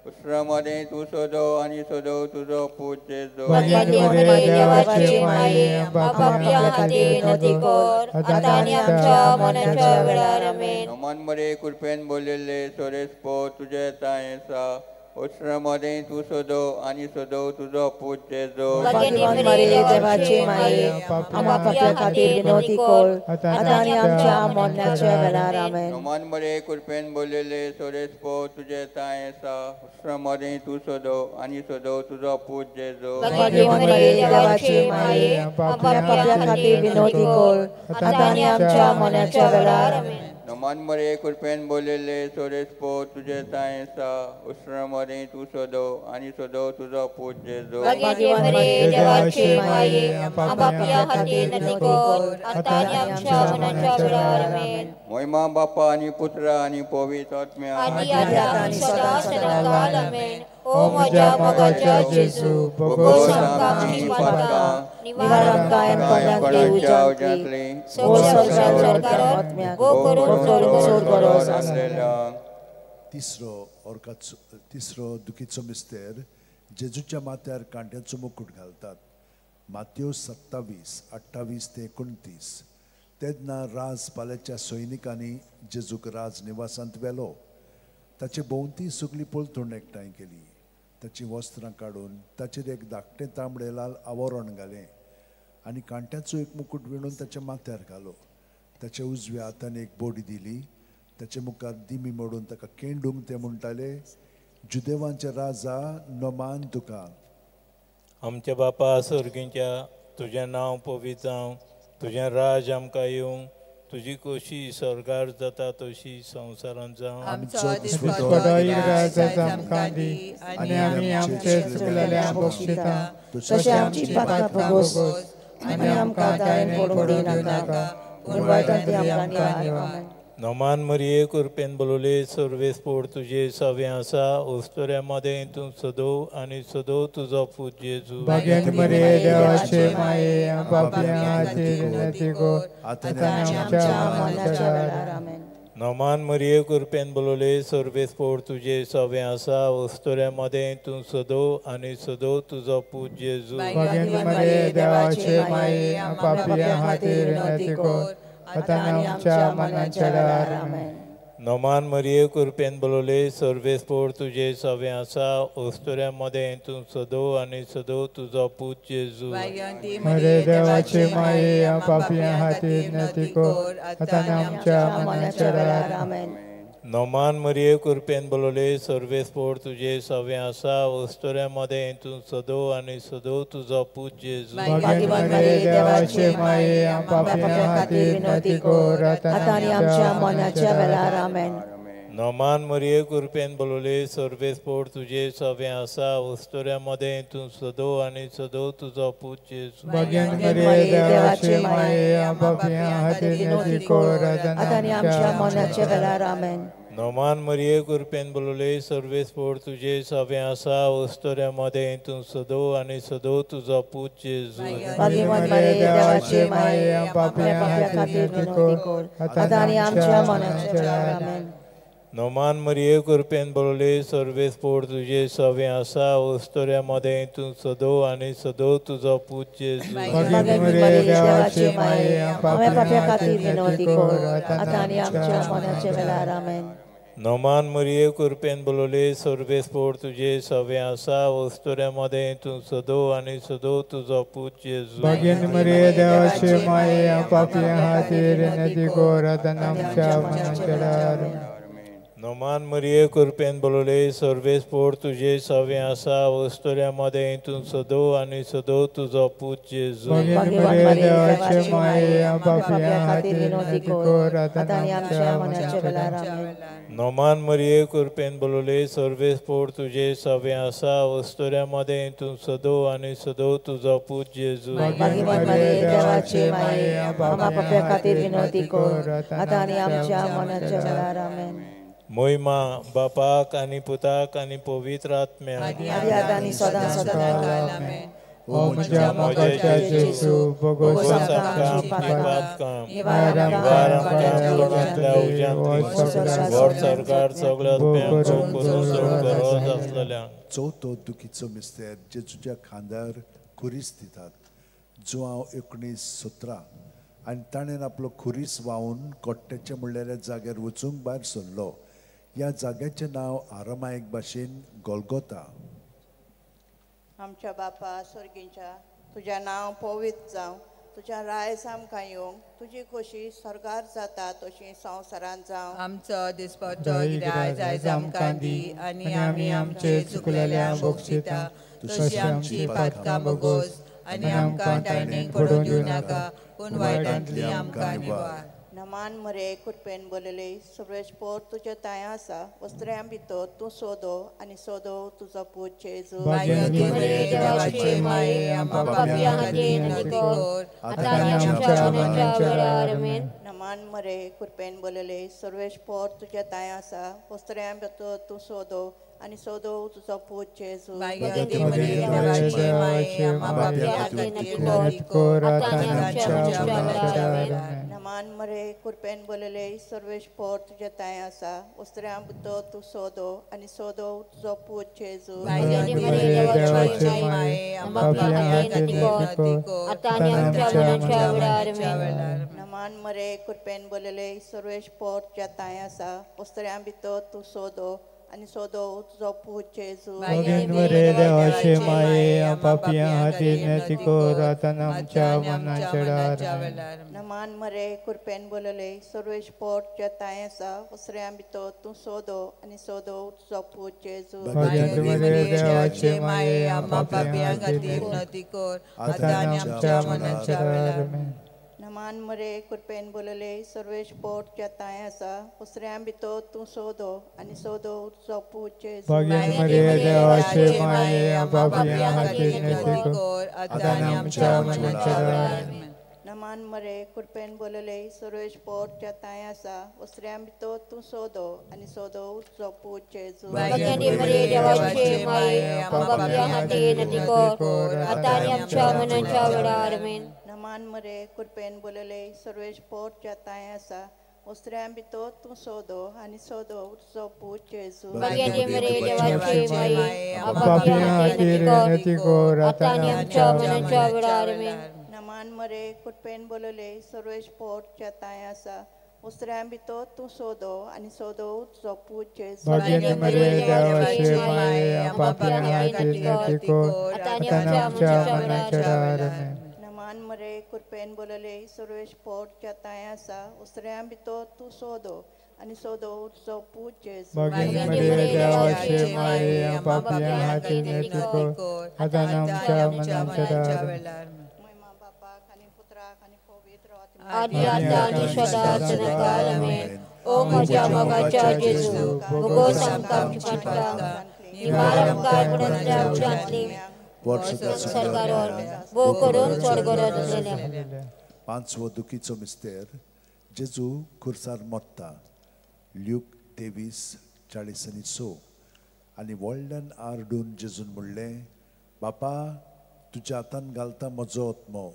J: उस्रामध्ये तू सोदो आणि सोदो तुझो पूज जेजू.
D: भाग्यवान मरे देवाची माये आम्हा पापल्या खातीर विनवती कर आता आणि आमच्या मरणाच्या वेळार आमेन.
J: नमान मरे कृपेन बोलेले सोरेस्पो तुझे ताय आसा उस्रामध्ये तू सोदो आणि सोदो तुझो पूज जेजू.
D: भाग्यवान मरे देवाची माये आम्हा पापल्या खातीर विनवती कर आता आणि आमच्या मरणाच्या वेळार आमेन.
J: नमान मरे कृपेन बोलेले सोरेस्पो तुझे ताय आसा उस्रामध्ये तू सोदो आणि सोदो तुझो पूज जेजू.
D: भाग्यवान मरे देवाची माये आम्हा पापल्या खातीर विनवती कर आता आणि आमच्या मरणाच्या वेळार आमेन.
J: नमान मरे कृपेन बोलेले सोरेस्पो तुझे ताय आसा उस्रामध्ये तू सोदो आणि सोदो तुझो पूज जेजू.
D: भाग्यवान मरे देवाची माये आम्हा पापल्या खातीर विनवती कर आता आणि आमच्या मरणाच्या वेळार आमेन.
J: महिमा बापा आणि पुत्र आणि पवित्र आत्म्या
B: आदी आता आणि सदांकाळ आमेन. ओ म्हज्या मोगाच्या जेजू भुगोस आमकां आमची पातकां निवार आमकां
J: कोणाच्या उज्यांतली
B: ओ सरकार वो करून सोडत
J: आसलेल्या.
A: तिसरो दुखीचो मिस्तेर जेजूच्या माथ्यार कांट्याचो मुकुट घालतात. मात्यो 27:28 ते 29. तेन्ना राजपाल्याच्या सैनिकांनी जेजूक राज निवासांत व्हेलो. ताचे भोंवती सगळी पळतूण एकठांय केली. ताची वस्त्रां काडून ताचेर एक धाकटें तांबडे लाल आवरण घालें आनी कांट्याचो एक मुकुट विणून ताच्या माथ्यार घालो. ताच्या उजव्या हातान एक बोडी दिली. ताचे मुखार दिमी मोडून ताका केंडूंक ते म्हणटाले, जुदेवांचे राजा नोमान तुका.
K: आमच्या बापा सर्गींच्या तुजें नांव पवित्र जावं, तुजें राज आमकां येवं, तुजी खोशी स्वर्गार जाता तशी संवसारांत जावं.
B: आमचो दिसपतो आमकां दी आनी आमी आमचे चुकलेल्यांक बक्षिता, तशें आमची पापां भोगोस आनी आमकां दायेन पडूंक दिनाका, पूण वायटांतल्यान आमकां निवार.
K: नोमान मरिये कृपेन बोलोले सर्वेस पोड तुजे सवे आसा, ओस्तोऱ्या मदें तूं सदोव आनी सदोव तुजो पूत जेजू.
B: भाग्यवान मरिये देवाचे माये, पापी खातीर विनंती कर, आतां आमच्या मरणाच्या वेळार आमेन.
K: नोमान मरिये कृपेन बोलोले सर्वेस पोड तुजे सवे आसा, ओस्तोऱ्या मदें तूं सदोव आनी सदोव तुजो पूत जेजू.
B: भाग्यवान मरिये देवाचे माये, पापी खातीर विनंती कर, आतां आमच्या मरणाच्या वेळार आमेन.
K: नोमान मरिये कृपेन बोलोले सर्वेस पोड तुजे सवे आसा, ओस्तोऱ्या मदें तूं सदोव आनी सदोव तुजो पूत जेजू.
B: मरिये देवाचे माये, पापी खातीर विनंती कर, आतां आमच्या मरणाच्या वेळार आमेन.
K: नोमान मरिये कृपेन बोलोले सर्वेस पोड तुजे सवे आसा, ओस्तोऱ्या मदें तूं सदोव आनी सदोव तुजो पूत जेजू.
B: भाग्यवान मरिये देवाचे माये, पापी खातीर विनंती कर, आतां आमच्या मरणाच्या वेळार आमेन.
K: नोमान मरिये कृपेन बोलोले सर्वेस पोड तुजे सवे आसा, ओस्तोऱ्या मदें तूं सदोव आनी सदोव तुजो पूत जेजू.
B: भाग्यवान मरिये देवाचे माये, पापी खातीर विनंती कर, आतां आमच्या मरणाच्या वेळार आमेन.
K: नोमान मरिये कृपेन बोलोले सर्वेस पोड तुजे सवे आसा, ओस्तोऱ्या मदें तूं सदोव आनी सदोव तुजो पूत जेजू.
B: भाग्यवान मरिये देवाचे माये, पापी खातीर विनंती कर, आतां आमच्या मरणाच्या वेळार आमेन.
K: नोमान मरिये कृपेन बोलोले सर्वेस पोड तुजे सवे आसा, ओस्तोऱ्या मदें तूं सदोव आनी सदोव तुजो पूत जेजू.
B: भाग्यवान मरिये देवाचे माये, पापी खातीर विनंती कर, आतां आमच्या मरणाच्या वेळार आमेन.
K: नोमान मरिये कृपेन बोलोले सर्वेस पोड तुजे सवे आसा, ओस्तोऱ्या मदें तूं सदोव आनी सदोव तुजो पूत जेजू.
B: भाग्यवान मरिये देवाचे माये, पापी खातीर विनंती कर, आतां आमच्या मरणाच्या वेळार आमेन.
K: नोमान मरिये कृपेन बोलोले सर्वेस पोड तुजे सवे आसा, ओस्तोऱ्या मदें तूं सदोव आनी सदोव तुजो पूत जेजू.
B: भाग्यवान मरिये देवाचे माये, पापी खातीर विनंती कर, आतां आमच्या मरणाच्या वेळार आमेन.
K: नोमान मरिये कृपेन बोलोले सर्वेस पोड तुजे सवे आसा, ओस्तोऱ्या मदें तूं सदोव आनी सदोव तुजो पूत जेजू.
B: भाग्यवान मरिये देवाचे माये, पापी खातीर विनंती कर, आतां आमच्या मरणाच्या वेळार आमेन.
K: महिमा बापाक आनी पुताक आनी पवित्र आत्म्याक,
B: आनी सदां सदां आमेन. ओ म्हज्या मोगाच्या जेजू, भोगोस आमकां आमची पातकां, निवार आमकां लोकांतल्या उज्यांत
K: व्हड सरकार सगळ्या आत्म्यांक करून सोड गरज आसलेल्यांक.
A: चवथो दुखीचो मिस्तेर जेजूच्या खांद्यार खुरीस दितात, जो हांव 19:17 आनी ताणें आपलो खुरीस व्हांवून कोट्ट्याचे म्हणलेल्या जाग्यार वचूंक भायर सरलो. ह्या जाग्याचें नांव आरामायक भाशेन गोल्गोथा.
L: आमच्या बापा स्वर्गीच्या तुजें नांव पवित्र जावं, तुजें रायज आमकां येवं, तुजी खोशी स्वर्गार जाता तशी संवसारांत जावं.
B: आमचो दिसपतो आयज आमकां दी आनी आमी आमचे चुकलेल्यांक बक्षिता, तशी आमची पातकां भोगोस आनी आमकां दायेन पडूंक दिनाका, पूण वायटांतली आमकां निवार.
L: नमान मरे कृपेन बोलले सर्वेश पोर तुजे ताय आसा, वस्त्र्यां भितर तूं सोदो आनी सोदो तुजो पूत जेजू.
B: भाग्यवान मरिये देवाचे माये, पापी खातीर विनंती कर, आतां आमच्या मरणाच्या वेळार आमेन.
L: नमान मरे कृपेन बोलले सर्वेश पोर तुजे ताय आसा, वस्त्र्यां भितर तूं सोदो आनी सोदो तुजो पूत जेजू.
B: भाग्यवान मरिये देवाचे माये, पापी खातीर विनंती कर, आतां आमच्या मरणाच्या वेळार आमेन.
L: नमान नमान मरे कुरपेन बोलले सर्वेश पोर तुझे ताय आसा उस्तऱ्या भितर तूं सोदो आनी सोदो तुजो पूत जेजू
B: Bagani Maria devace mai, amapia hatinatiko, atania chavala.
L: नमान मरे कुरपेन बोलले सर्वेश पोर तुझे ताय आसा उस्तऱ्या भितर तूं सोदो आनी सोदो तुजो पूत जेजू
B: Bagani Maria devace mai, amapia hatinatiko, atanam chavala.
L: नमान मरे कुरपेन बोलले सर्वेश पोर तुझे ताय आसा उस्तऱ्या भितर तूं सोदो आनी सोदो तुजो पूत जेजू
B: Bagani Maria devace mai, amapia hatinatiko, atanam chavala.
L: नमान मरे कुरपेन बोलले सर्वेश पोर तुझे ताय आसा उस्तऱ्या भितर तूं सोदो आनी सोदो तुजो पूत जेजू
B: Bagani Maria devace mai, amapia hatinatiko, atanam chavala.
L: नमान मरे कुरपेन बोलले सर्वेश पोर तुझे ताय आसा उस्तऱ्या भितर तूं सोदो आनी सोदो तुजो पूत जेजू
B: Bagani Maria devace mai, amapia hatinatiko, atanam chavala.
L: नमान मरे कुरपेन बोलले सर्वेश पोर तुझे ताय आसा उस्तऱ्या भितर तूं सोदो आनी सोदो तुजो पूत जेजू
B: Bagani Maria devace mai, amapia hatinatiko, atanam chavala.
L: नमान मरे कुरपेन बोलले सर्वेश पोर तुझे ताय आसा उस्तऱ्या भितर तूं सोदो आनी सोदो तुजो पूत जेजू
B: Bagani Maria devace mai, amapia hatinatiko, atanam chavala.
L: नमान मरे कुरपेन बोलले सर्वेश पोर तुझे ताय आसा उस्तऱ्या भितर तूं सोदो आनी सोदो तुजो पूत जेजू
B: Bagani Maria devace mai, amapia hatinatiko, atanam chavala.
D: Adi atani swadasana kalame, O Maja Magacha Jesu, Bogo Samkam Chipatka, Nivaram Karpunatra Uchantli, Sargaron, Bokoron Sorgorodzelem.
A: पांचवो दुखीचो मिस्तेर जेजू खुर्सार मोत्ता ल्यूक 23:40 आनी व्हडल्यान आरडून जेजून म्हणलें बापा तुज्या हातान घालता म्हजो आत्मो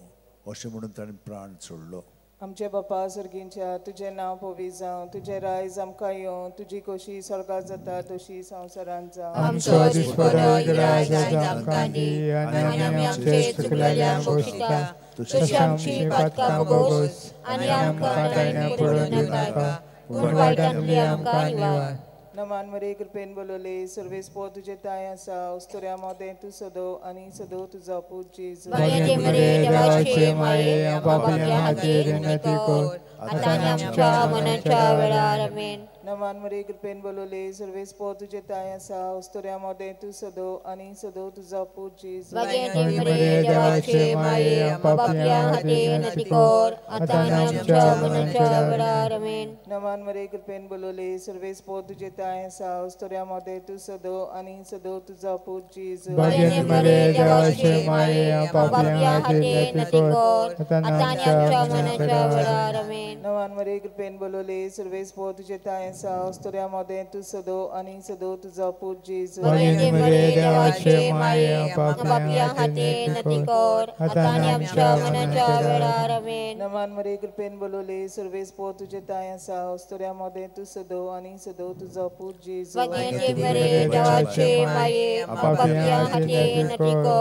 A: अशें म्हणून ताणें प्राण सोडलो
G: आमचे बापा सर्गींच्या तुझे नांव पवित्र जावं तुझे रायज आमकां येवं तुजी खोशी स्वर्गांत जाता तशी संवसारांत जावं
B: आमचो दिसपरो रायज आमकां दी आनी आमचे चुकलेल्या बोक्षिता तशी आमची पातकां बोगोस आनी आमकां ताणें पडूं नाका पूण वायटांतली आमकां निवार
G: नमान मरे कृपेन बोलले सर्वेस पो तुझे ताय आसा उस्तोऱ्या मोदें तूं सदो आनी सदो तुजो पूत जेजू
B: Bagani Maria devace mai, amapia hatinatiko, atanam chavala. Amen.
G: नमान मरे कृपेन बोलले सर्वेस पो तुझे ताय आसा उस्तोऱ्या मोदें तूं सदो आनी सदो तुजो पूत जेजू
B: Bagani Maria devace mai, amapia hatinatiko, atanam chavala. Amen.
G: नमान मरे कृपेन बोलले सर्वेस पो तुझे ताय आसा उस्तोऱ्या मोदें तू सदो आनी सदो तुजो पूत जेजू
B: Bagani Maria devace mai, amapia hatinatiko, atanam chavala. Amen.
G: नमान मरे कृपेन बोलले सर्वेस पो तुझे ताय आसा उस्तोऱ्या मोदें तू सदो आनी सदो तुजो पूत जेजू
B: Bagani Maria devace mai, amapia hatinatiko, atanam chavala. Amen.
G: नमान मरे कृपेन बोलले सर्वेस पो तुझे ताय आसा उस्तोऱ्या मोदें तू सदो आनी सदो तुजो पूत जेजू
B: Bagani Maria devace mai, amapia hatinatiko,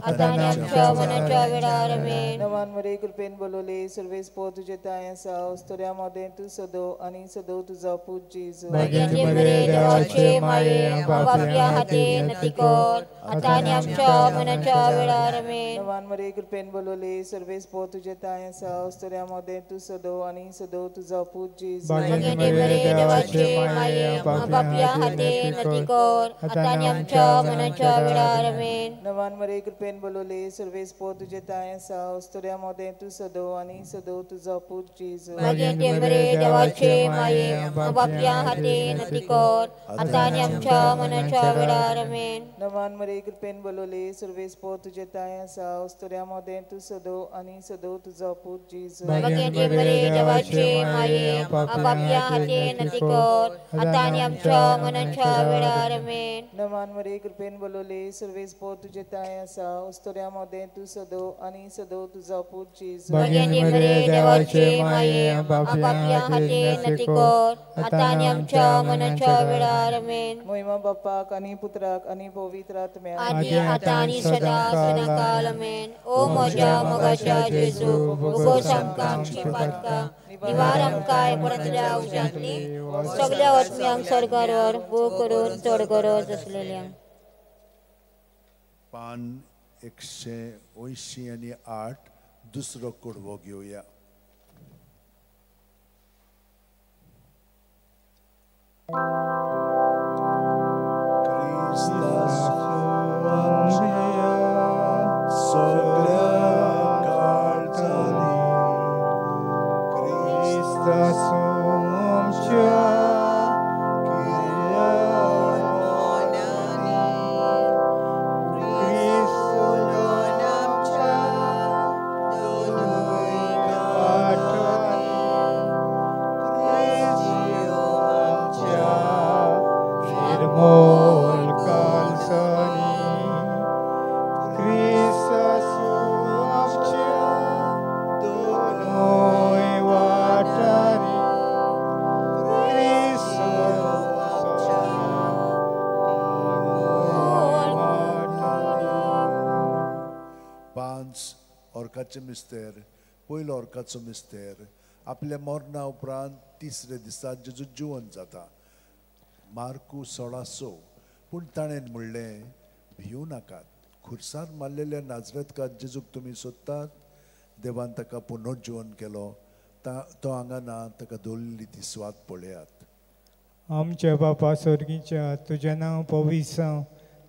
B: atanam chavala. Amen.
G: नमान मरे कृपेन बोलले सर्वेस पो तुझे ताय आसा उस्तोऱ्या मोदें तू सदो आनी सदो तुजो पूत जेजू
B: Bagani Maria devace mai, amapia hatinatiko, atanam chavala. Amen.
G: नमान मरे कृपेन बोलले सर्वेस पो तुझे ताय आसा उस्तोऱ्या मोदें तू सदो आनी सदो तुजो पूत जेजू
B: Bagani Maria devace mai, amapia hatinatiko, atanam chavala. Amen.
G: नमान मरे कृपेन बोलले सर्वेस पो तुझे ताय आसा उस्तोऱ्या मोदें तू सदो आनी सदो तुजो पूत जेजू
B: Bagani Maria devace mai, amapia आपापल्या हाती नती कर आता आणि आमच्या मनाच्या वेळार आमेन.
G: नमान मरे कृपेन बोलवले सर्वेस पो तुझे ताय असा उस्तोऱ्यामध्ये तू सदो आणि सदो तुझा पूत जेजू.
B: भगवंते मरे देवाचे माये आपापल्या हाती नती कर आता आणि आमच्या मनाच्या वेळार आमेन.
G: नमान मरे कृपेन बोलवले सर्वेस पो तुझे ताय असा उस्तोऱ्यामध्ये तू सदो आणि सदो तुझा पूत जेजू.
B: भगवंते मरे देवाचे माये आपापल्या हाती नती कर आता आणि आमच्या मनाच्या वेळार आमेन.
G: महिमा बाप्पाक आणि पुत्राक आणि पवित्र आत्म्याक
B: आदी आता आणि सदा सदाकाल आमेन. ओ म्हज्या मोगाच्या जेजू भोगोस आमकां आमची पातकां निवार आमकां परतल्या उज्यांतली सगळ्या आत्म्यांक स्वर्गार भोग करून चड गरज असलेल्यांक.
A: पान 188 दुसरो कडवो घेवया. ऑर्काचे मिस्तेर पयलो ऑर्काचो मिस्तेर आपल्या मरणा उपरांत तिसरे दिसा जेजू जिवंत जाता. मार्कू 16:6. पूण ताणें म्हणलें भिवू नाकात. खुर्सार मारलेल्या नाजरेतकार जेजूक तुमी सोदतात. देवान ताका पुनर्जीवन केलो. तो हांगा ना. ताका दवरलेली ती स्वात पळयात.
M: आमच्या बापा स्वर्गीच्या तुजें नांव पवित्र जावं.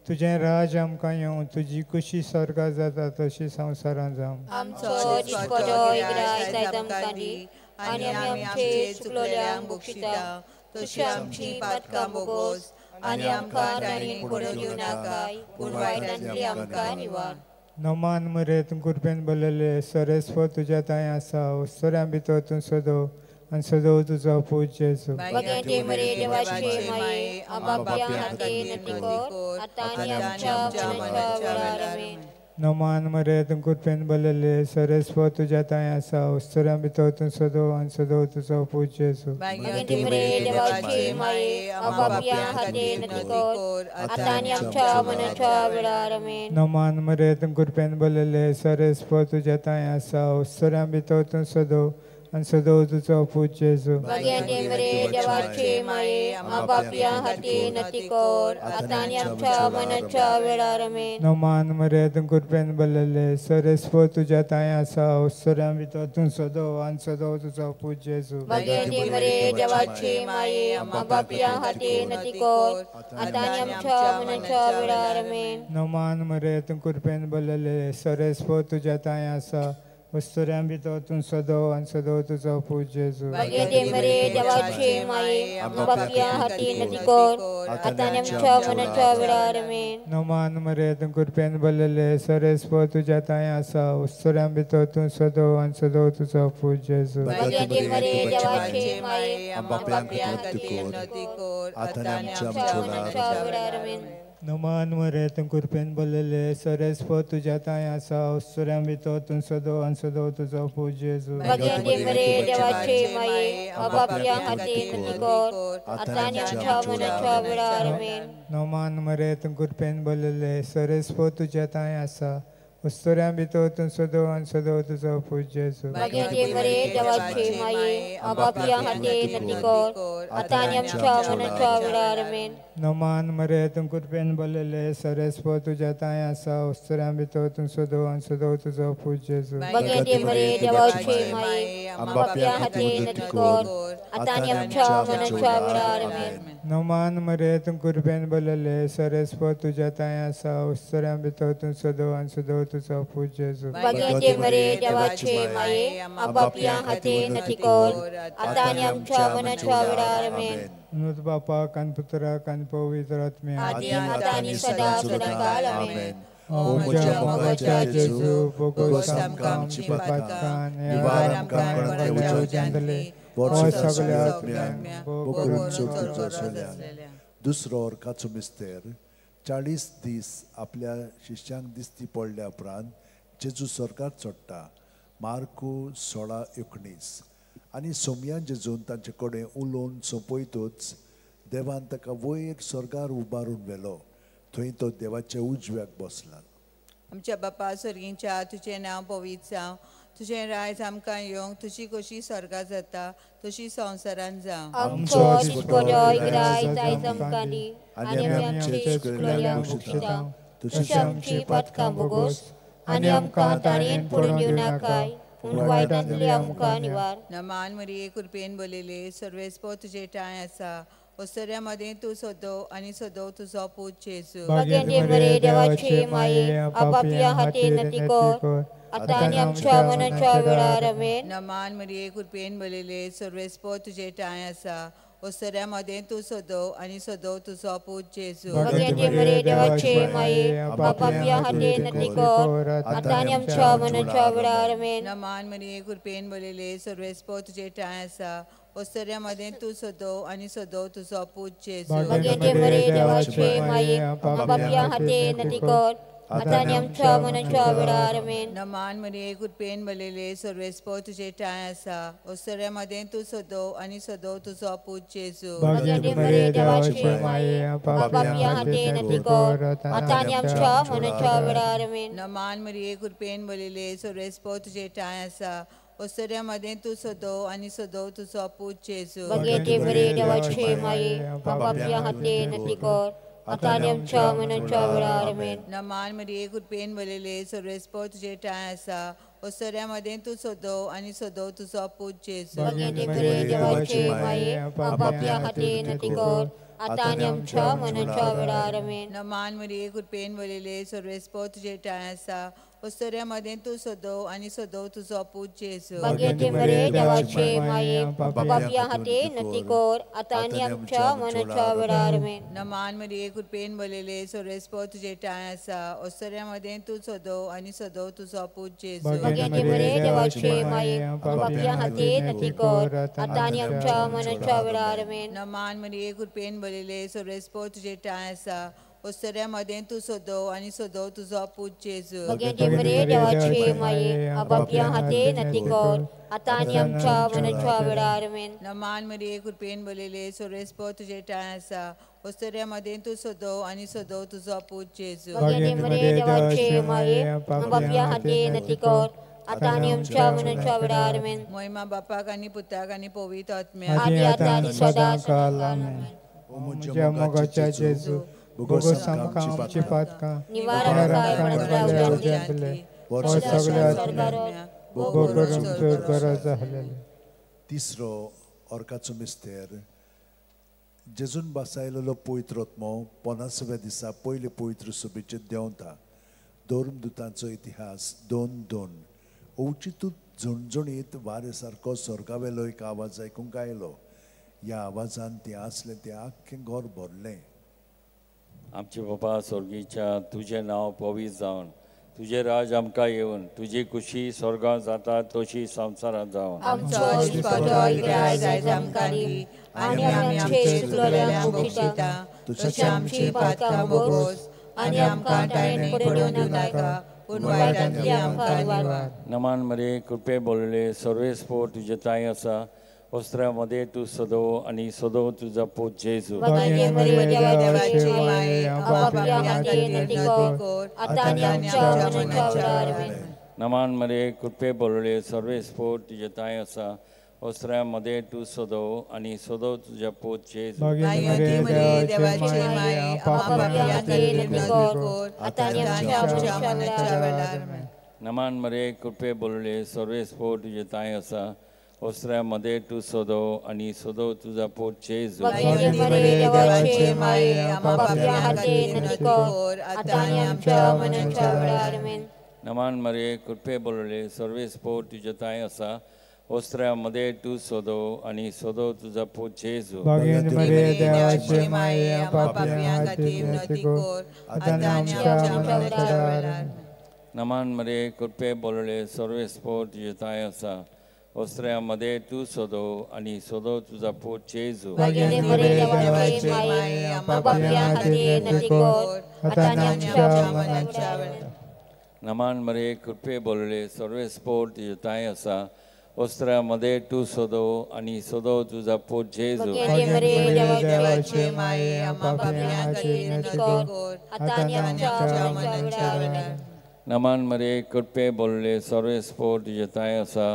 M: तुझें राज आमकां येवं. तुजी कुशी स्वर्गांत जाता तशी संवसारांत जावं.
B: आमचो दिसपतो इग्राय जायत आमकां दी आनी आमी आमचे चुकलोल्यांक बक्षिता तशी आमची पातकां बोगोस आनी आमकां राणीन पडूं दिवं नाकाय पूण वायटांतली आमकां निवार.
M: नमान मरे तूं कृपेन बोलले सरस्व तुज्या ताय आसा. उस्तोऱ्यां भितर तूं सदो आनी सदो तुजो पूत जेजू.
B: भगवंते मरे देवाचे माये आपापल्या हाती नती कर आता आनी आमच्या मनाच्या वेळार आमेन.
M: नमान मरे तूं कृपेन बोलले सरस्व तुज्या ताय आसा. उस्तोऱ्यां भितर तूं सदो आनी सदो तुजो पूत जेजू.
B: भगवंते मरे देवाचे माये आपापल्या हाती नती कर आता आनी आमच्या मनाच्या वेळार आमेन.
M: नमान मरे तूं कृपेन बोलले सरस्व तुज्या ताय आसा. उस्तोऱ्यां भितर तूं सदो आनी सदो तुजो पूत जेजू.
B: भगवंते मरे देवाचे माये आपापल्या हाती नती कर आता आनी आमच्या मनाच्या वेळार आमेन.
M: नमान मरे तूं कृपेन बोलले सरस्व तुज्या ताय आसा. उस्तोऱ्यां भितर तूं सदो आनी सदो तुजो पूत जेजू.
B: भगवंते मरे देवाचे माये आपापल्या हाती नती कर आता आनी आमच्या मनाच्या वेळार आमेन.
M: नमान मरे तूं कृपेन बोलले सरस्व तुज्या ताय आसा. उस्तोऱ्यां भितर तूं सदो आनी सदो तुजो पूत जेजू.
B: भगवंते मरे देवाचे माये आपापल्या हाती नती कर आता आनी आमच्या मनाच्या वेळार आमेन.
M: नमान मरे तूं कृपेन बोलले सरस्व तुज्या ताय आसा. उस्तोऱ्यां भितर तूं सदो आनी सदो तुजो पूत जेजू.
B: भगवंते मरे देवाचे माये आपापल्या हाती नती कर आता आनी आमच्या मनाच्या वेळार आमेन.
M: नमान मरे तूं कृपेन बोलले सरस्व तुज्या ताय आसा. उस्तोऱ्यां भितर तूं सदो आनी सदो तुजो पूत जेजू.
B: भगवंते मरे देवाचे माये आपापल्या हाती नती कर आता आनी आमच्या मनाच्या वेळार आमेन.
M: नमान मरे तूं कृपेन बोलले सरस्व तुज्या ताय आसा. उस्तोऱ्यां भितर तूं सदो आनी सदो तुजो पूत जेजू.
B: भगवंते मरे देवाचे माये आपापल्या हाती नती कर आता आनी आमच्या मनाच्या वेळार आमेन.
M: नमान मरे तूं कृपेन बोलले सरस्व तुज्या ताय आसा. उस्तोऱ्यां भितर तूं सदो आनी सदो तुजो पूत जेजू.
B: भगवंते मरे देवाचे माये आपापल्या हाती नती कर आता आनी आमच्या मनाच्या वेळार आमेन.
M: नमान मरे तूं कृपेन बोलले सरस्व तुज्या ताय आसा. उस्तोऱ्यां भितर तूं सदो आनी सदो तुझा पूज जेजू
B: भगवते मरे देवाचे माये आपापल्या हाते नती कर आता आणि आमच्या मनाच्या वेळार आमेन.
M: नुत बापा कान पुत्रा कान पवित्र आत्म्या
B: आदी आता आणि सदा सदाकाळ आमेन.
M: ओ म्हज्या मोगाच्या जेजू बोगोस आमकां आमची पातकां निवार आमकां कोणाच्या उजांतले ओ सगळ्या आत्म्यांक
A: बोगोन सोडूचो सोल्यान. दुसरो अर्काचो मिस्तेर 40 दीस आपल्या शिश्यांक दिसती पडल्या उपरांत जेजू स्वर्गार चडटा. मार्कू 16:19. आनी सोमयान जेजून तांचे कडेन उलोवन सोंपयतूच देवान ताका वयर स्वर्गार उबारून व्हेलो. थंय तो देवाच्या उजव्याक बसला.
N: आमच्या बापा सर्गींच्या तुझें नांव पवित्र जावं. तुझें रायज आमकां येवंक. तुजी कशी स्वर्गार जाता तशी संवसारान जावं.
B: आमचो दिसपडो आयज आयज आमकां दी आनी आमचे चुकलेल्यांक बक्षिता. तशी आमची पातकां बोगोस आनी आमकां ताणेन पडून दिवं नाकाय पूण वायटांतली आमकां निवार.
N: नमान मरिये कृपेन बोलिले सर्वेस्पो तुजे ठांय आसा. ओसऱ्या मदें तूं सोदो आनी सोदो तुजो पूत जेजू.
B: भगवते मरे देवाचे माये आपापल्या हाते नती कर आता आणि आमच्या मनाच्या वेळार आमेन.
N: नमान मरिये कृपेन बोलिले सर्वेस्पो तुजे ठांय आसा. ओसऱ्या मदें तूं सोदो आनी सोदो तुजो पूत जेजू.
B: भगवते मरे देवाचे माये आपापल्या हाते नती कर आता आणि आमच्या मनाच्या वेळार आमेन.
N: नमान मरिये कृपेन बोलिले सर्वेस्पो तुजे ठांय आसा. ओसऱ्या मदें तूं सोदो आनी सोदो तुजो पूत जेजू.
B: भगवते मरे देवाचे माये आपापल्या हाते नती कर आता आणि आमच्या मनाच्या वेळार आमेन.
N: नमान मरिये कृपेन बोलिले सर्वेस्पो तुजे ठांय आसा. ओसऱ्या मदें तूं सोदो आनी सोदो तुजो पूत जेजू.
B: भगवते मरे देवाचे माये आपापल्या हाते नती कर आता आणि आमच्या मनाच्या वेळार आमेन.
N: नमान मरिये कृपेन बोलिले सर्वेस्पो तुजे ठांय आसा. ओसऱ्या मदें तूं सोदो आनी सोदो तुजो पूत जेजू.
B: भगवते मरे देवाचे माये आपापल्या हाते नती कर आता आणि आमच्या मनाच्या वेळार आमेन.
N: नमान मरिये कृपेन बोलिले सर्वेस्पो तुजे ठांय आसा. ओसऱ्या मदें तूं सोदो आनी सोदो तुजो पूत जेजू.
B: भगवते मरे देवाचे माये आपापल्या हाते नती कर आता आणि आमच्या मनाच्या वेळार आमेन.
N: नमान मरिये कृपेन बोलिले सर्वेस्पो तुजे ठांय आसा. ओसऱ्या मदें तूं सोदो आनी सोदो तुजो पूत जेजू.
B: भगवते मरे देवाचे माये आपापल्या हाते नती कर आता आणि आमच्या मनाच्या वेळार आमेन.
N: नमान मरिये कृपेन बोलिले सर्वेस्पो तुजे ठांय आसा. ओसऱ्या मदें तूं सोदो आनी सोदो तुजो पूत जेजू.
B: भगवते मरे देवाचे माये आपापल्या हाते नती कर आता आणि आमच्या मनाच्या वेळार आमेन.
N: नमान मरिये कृपेन बोलिले सर्वेस्पो तुजे ठांय आसा. ओसऱ्या मदें तूं सोदो आनी सोदो तुजो पूत जेजू.
B: भगवते मरे देवाचे माये आपापल्या हाते नती कर आता आणि आमच्या मनाच्या वेळार आमेन.
N: नमान मरिये कृपेन बोलिले सर्वेस्पो तुजे ठांय आसा. ओसऱ्या मदें तूं सोदो आनी सोदो तुजो पूत जेजू.
B: भगवते मरे देवाचे माये आपापल्या हाते नती कर आता आणि आमच्या मनाच्या वेळार आमेन.
N: महिमा बापाक आनी पुताक आनी पवित्र आत्म्याक
B: आदी आता आणि सदा सदाकाळ आमेन.
M: ओ म्हज्या मोगाच्या जेजू बोगोस आमकां आमची पातकां
B: निवार आमकां कोणाच्या उजांतले
M: ओ सगळ्या आत्म्यांक बोगोन स्वर्गार जालेले.
A: तिसरो अर्काचो मिस्तेर जेजून बसायलेलो पवित्र आत्मो 50व्या दिसा पयले पवित्र सभेचेर देंवता. धर्मदुतांचो इतिहास 2:2. ओवचितूच झणझणीत वारे सारको स्वर्गावेलो एक आवाज आयकूंक आयलो. ह्या आवाजान तें आसलें तें आख्खें घर भरलें.
F: आमचे बाबा स्वर्गीच्या तुझें नांव पवित्र जावन तुझे राज आमकां येवन तुजी खुशी स्वर्गांत जाता तशी संवसारांत जावं.
B: आमचो दिसपडो आयज आयज आमकां दी आनी आमचे चुकलेल्यांक बक्षिता. तशी आमची पातकां बोगोस आनी आमकां ताणेन पडून दिवं नाका पूण वायटांतली आमकां निवार.
F: नमान मरे कृपे बोलले सर्वेस्पो तुजे ताई आसा. ओसऱ्या मध्ये तूं सोदो आनी सोदो तुजो पूत जेजू.
B: भगवते मरे देवाचे माये आपापल्या हाते नती कर आता आणि आमच्या मनाच्या वेळार आमेन.
F: नमान मरे कृपे बोलले सर्वेस्पो तुजे ताई आसा. ओसऱ्या मध्ये तूं सोदो आनी सोदो तुजो पूत जेजू.
N: भगवते मरे देवाचे माये आपापल्या हाते नती कर आता आणि आमच्या मनाच्या वेळार आमेन.
F: नमान मरे कृपे बोलले सर्वेस्पो तुजे ताई आसा. ओसऱ्या मध्ये तूं सोदो आनी सोदो तुजो पूत जेजू.
B: भगवते मरे देवाचे माये आपापल्या हाते नती कर आता आणि आमच्या मनाच्या वेळार आमेन.
F: नमान मरे कृपे बोलले सर्वे स्पोर्ट तुझे ताय असा ओस्त्र्यामध्ये तू सोदो आणि सोदो तुझा पूत जेजू
M: भगीन मरे देवाचे माये आमच्या पापियां खातीर विनंती कर आता आमच्या मरणाच्या वेळार
F: नमान मरे कृपे बोलले सर्वे स्पोर्ट तुझे ताय असा ओस्त्र्यामध्ये तू सोदो आणि सोदो तुझा पूत जेजू
B: भगीन मरे देवाचे माये आमच्या पापियां खातीर विनंती कर आता आमच्या मरणाच्या वेळार
F: नमान मरे कृपे बोलले सर्वे स्पोर्ट तुझे ताय असा ओस्त्र्यामध्ये तू सोदो आणि सोदो तुझा पूत जेजू
B: भगीन मरे देवाचे माये आमच्या पापियां खातीर विनंती कर आता आमच्या मरणाच्या वेळार
F: नमान मरे कृपे बोलले सर्वे स्पोर्ट तुझे ताय असा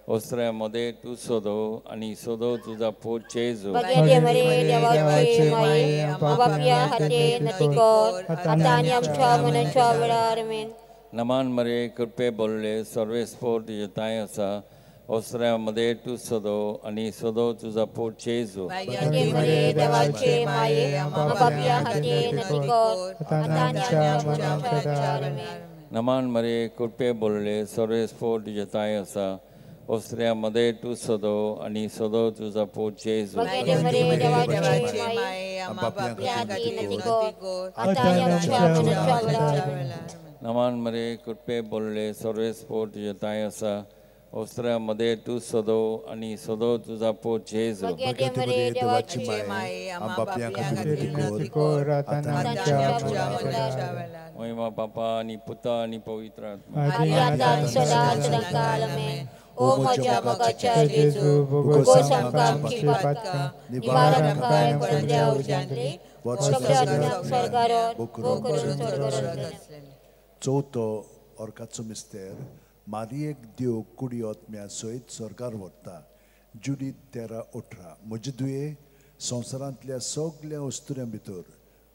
F: ओस्त्र्यामध्ये तू सोदो आणि सोदो तुझा पूत जेजू
B: भगीन मरे देवाचे माये आमच्या पापियां खातीर विनंती कर आता आमच्या मरणाच्या वेळार आमेन
F: नमान मरे कृपे बोलले सर्वे स्पोर्ट तुझे ताय असा ओस्त्र्यामध्ये तू सोदो आणि सोदो तुझा पूत जेजू
B: भगीन मरे देवाचे माये आमच्या पापियां खातीर विनंती कर आता आमच्या मरणाच्या वेळार आमेन
F: नमान मरे कृपे बोलले सर्वे स्पोर्ट तुझे ताय असा ओस्त्र्यामध्ये तू सोदो आणि सोदो तुझा पूत जेजू
B: भगीन मरे देवाचे माये आमच्या पापियां खातीर विनंती कर आता आमच्या मरणाच्या वेळार
F: नमान मरे कृपे बोलले सर्वे स्पोर्ट तुझे ताय असा ओस्त्र्यामध्ये तू सोदो आणि सोदो तुझा पूत जेजू
B: भगीन मरे देवाचे
A: माये आमच्या पापियां खातीर विनंती कर आता आमच्या मरणाच्या वेळार
F: महिमा बापा आणि पुता आणि पवित्र आत्मा
B: आदि आता सदा सदाकाळ आमेन ओ म्हज्या मोगाच्या जेजू भोगोस आमकां आमची पातकां निवार आमकां पडद्या उज्यांतली सगळे आत्म्याक स्वर्गारोहण भोग करून स्वर्गारोहण
A: चवथो ऑर्काचो मिस्तेर मारियेक देव कुडी ओतम्या सयत स्वर्गार व्हरता जुडी 13:18 म्हजे दुये संवसारांतल्या सगळ्या वस्तुऱ्यां भितर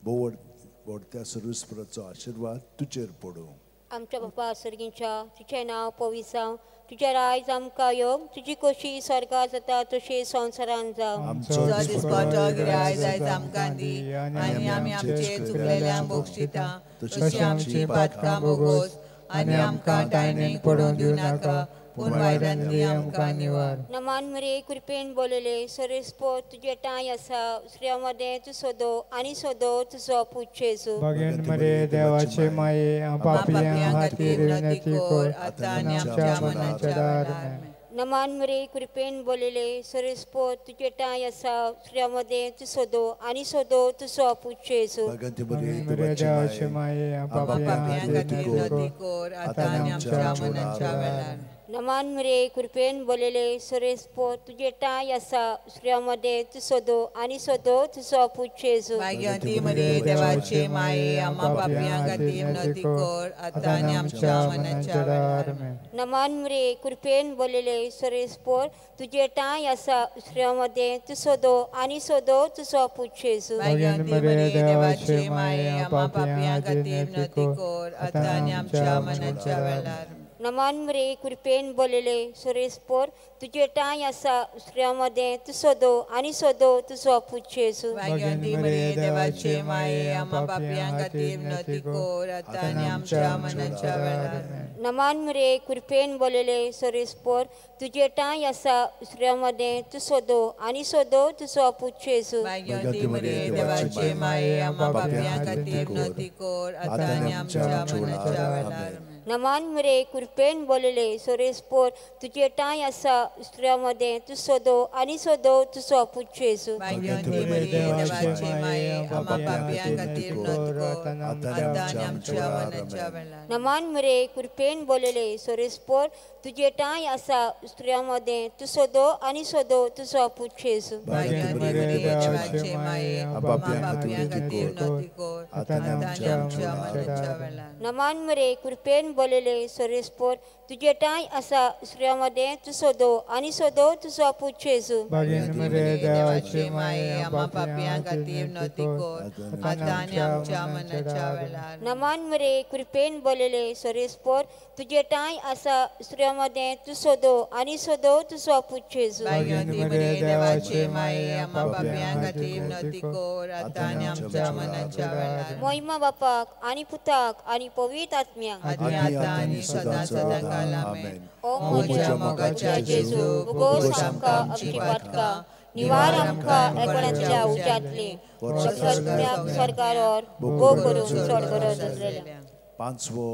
A: व्हडत्या सर्वेस्पराचो आशिर्वाद तुजेर पडूं
B: आमच्या बापा सर्गीच्या तुजें नांव पवित्र जावं तुजें रायज आमकां येवं तुजी कशी स्वर्गार जाता तशी संवसारांत जावं
N: आमचो दिसपाचो गिराय आयज आमकां दी आनी आमी आमचे चुकलेल्यांक बक्षिता तशी आमची पातकां भोगोस आनी आमकां टायणीक पडूंक दिवं नाका पूण वायटांतली आमकां निवार
B: नमान मरे कृपेन बोलले सर्वेस्पर तुजे टाय आसा स्त्रियांमध्ये तूं सोदो आनी सोदो तुजो पूत जेजू
M: भगीन मरे देवाचे माये आमच्या पापियां खातीर विनंती कर आता आनी आमच्या मरणाच्या वेळार आमेन
B: नमान मरे कृपेन बोलले सर्वेस्पर तुजे टाय आसा स्त्रियांमध्ये तूं सोदो आनी सोदो तुजो पूत जेजू
M: भगीन मरे देवाचे माये आमच्या पापियां खातीर विनंती कर आता आनी आमच्या मरणाच्या वेळार
B: नमान मरे कृपेन बोलले सर्वेस्पर तुजे टाय आसा स्त्रियांमध्ये तूं सोदो आनी सोदो तुजो पूत जेजू
N: भाग्यवती मरे देवाचे माये आमच्या पापियां खातीर विनंती कर आता आनी आमच्या मरणाच्या वेळार आमेन
B: नमान मरे कृपेन बोलले सर्वेस्पर तुजे टाय आसा स्त्रियांमध्ये तूं सोदो आनी सोदो तुजो पूत जेजू
N: भाग्यवती मरे देवाचे माये आमच्या पापियां खातीर विनंती कर आता आनी आमच्या मरणाच्या वेळार
B: नमान मरे कृपेन बोलले सर्वेस्पर तुजे टाय आसा स्त्रियांमध्ये तूं सोदो आनी सोदो तुजो पूत जेजू
N: भाग्यवती मरे देवाचे माये आमच्या पापियां खातीर विनंती कर आता आनी आमच्या मरणाच्या वेळार
B: नमान मरे कृपेन बोलले सर्वेस्पर तुजे टाय आसा स्त्रियांमध्ये तूं सोदो आनी सोदो तुजो पूत जेजू
N: भाग्यवती मरे देवाचे माये आमच्या पापियां खातीर विनंती कर आता आनी आमच्या मरणाच्या वेळार
B: नमान मरे कृपेन बोलले सर्वेस्पर तुजे टाय आसा स्त्रियांमध्ये तूं सोदो आनी सोदो तुजो पूत जेजू
N: भाग्यवती मरे देवाचे माये आमच्या पापियां खातीर विनंती कर आता आनी आमच्या मरणाच्या वेळार
B: नमान मरे कृपेन बोलले सर्वेस्पर तुजे टाय आसा स्त्रियांमध्ये तूं सोदो आनी सोदो तुजो पूत जेजू
N: भाग्यवती मरे देवाचे माये आमच्या पापियां खातीर विनंती कर आता आनी आमच्या मरणाच्या वेळार
B: नमान मरे कृपेन बोलले सर्वेस्पर तुजे टाय आसा स्त्रियांमध्ये तूं सोदो आनी सोदो तुजो पूत जेजू
M: भगीन मरे देवाचे माये
N: आमच्या पापियां खातीर विनंती कर आता आनी आमच्या मरणाच्या वेळार
B: नमान मरे कृपेन बोलले सर्वेस्पर तुजे टाय आसा स्त्रियांमध्ये तूं सोदो आनी सोदो तुजो पूत जेजू
N: भाग्यवती मरे देवाचे माये आमच्या पापियां खातीर विनंती कर आता आनी आमच्या मरणाच्या वेळार
B: महिमा बापाक आनी पुताक आनी पवित्र आत्म्याक
N: आनी आतां आनी सदां सदांकाल आमेन.
B: ओ म्हज्या मोगाच्या जेजू भोगोस आमकां आमची पातकां निवार आमकां एकवणाच्या उज्यांतली सगळ्या सरकारार भोग करून चड गरज आसलेल्या.
A: पांचवो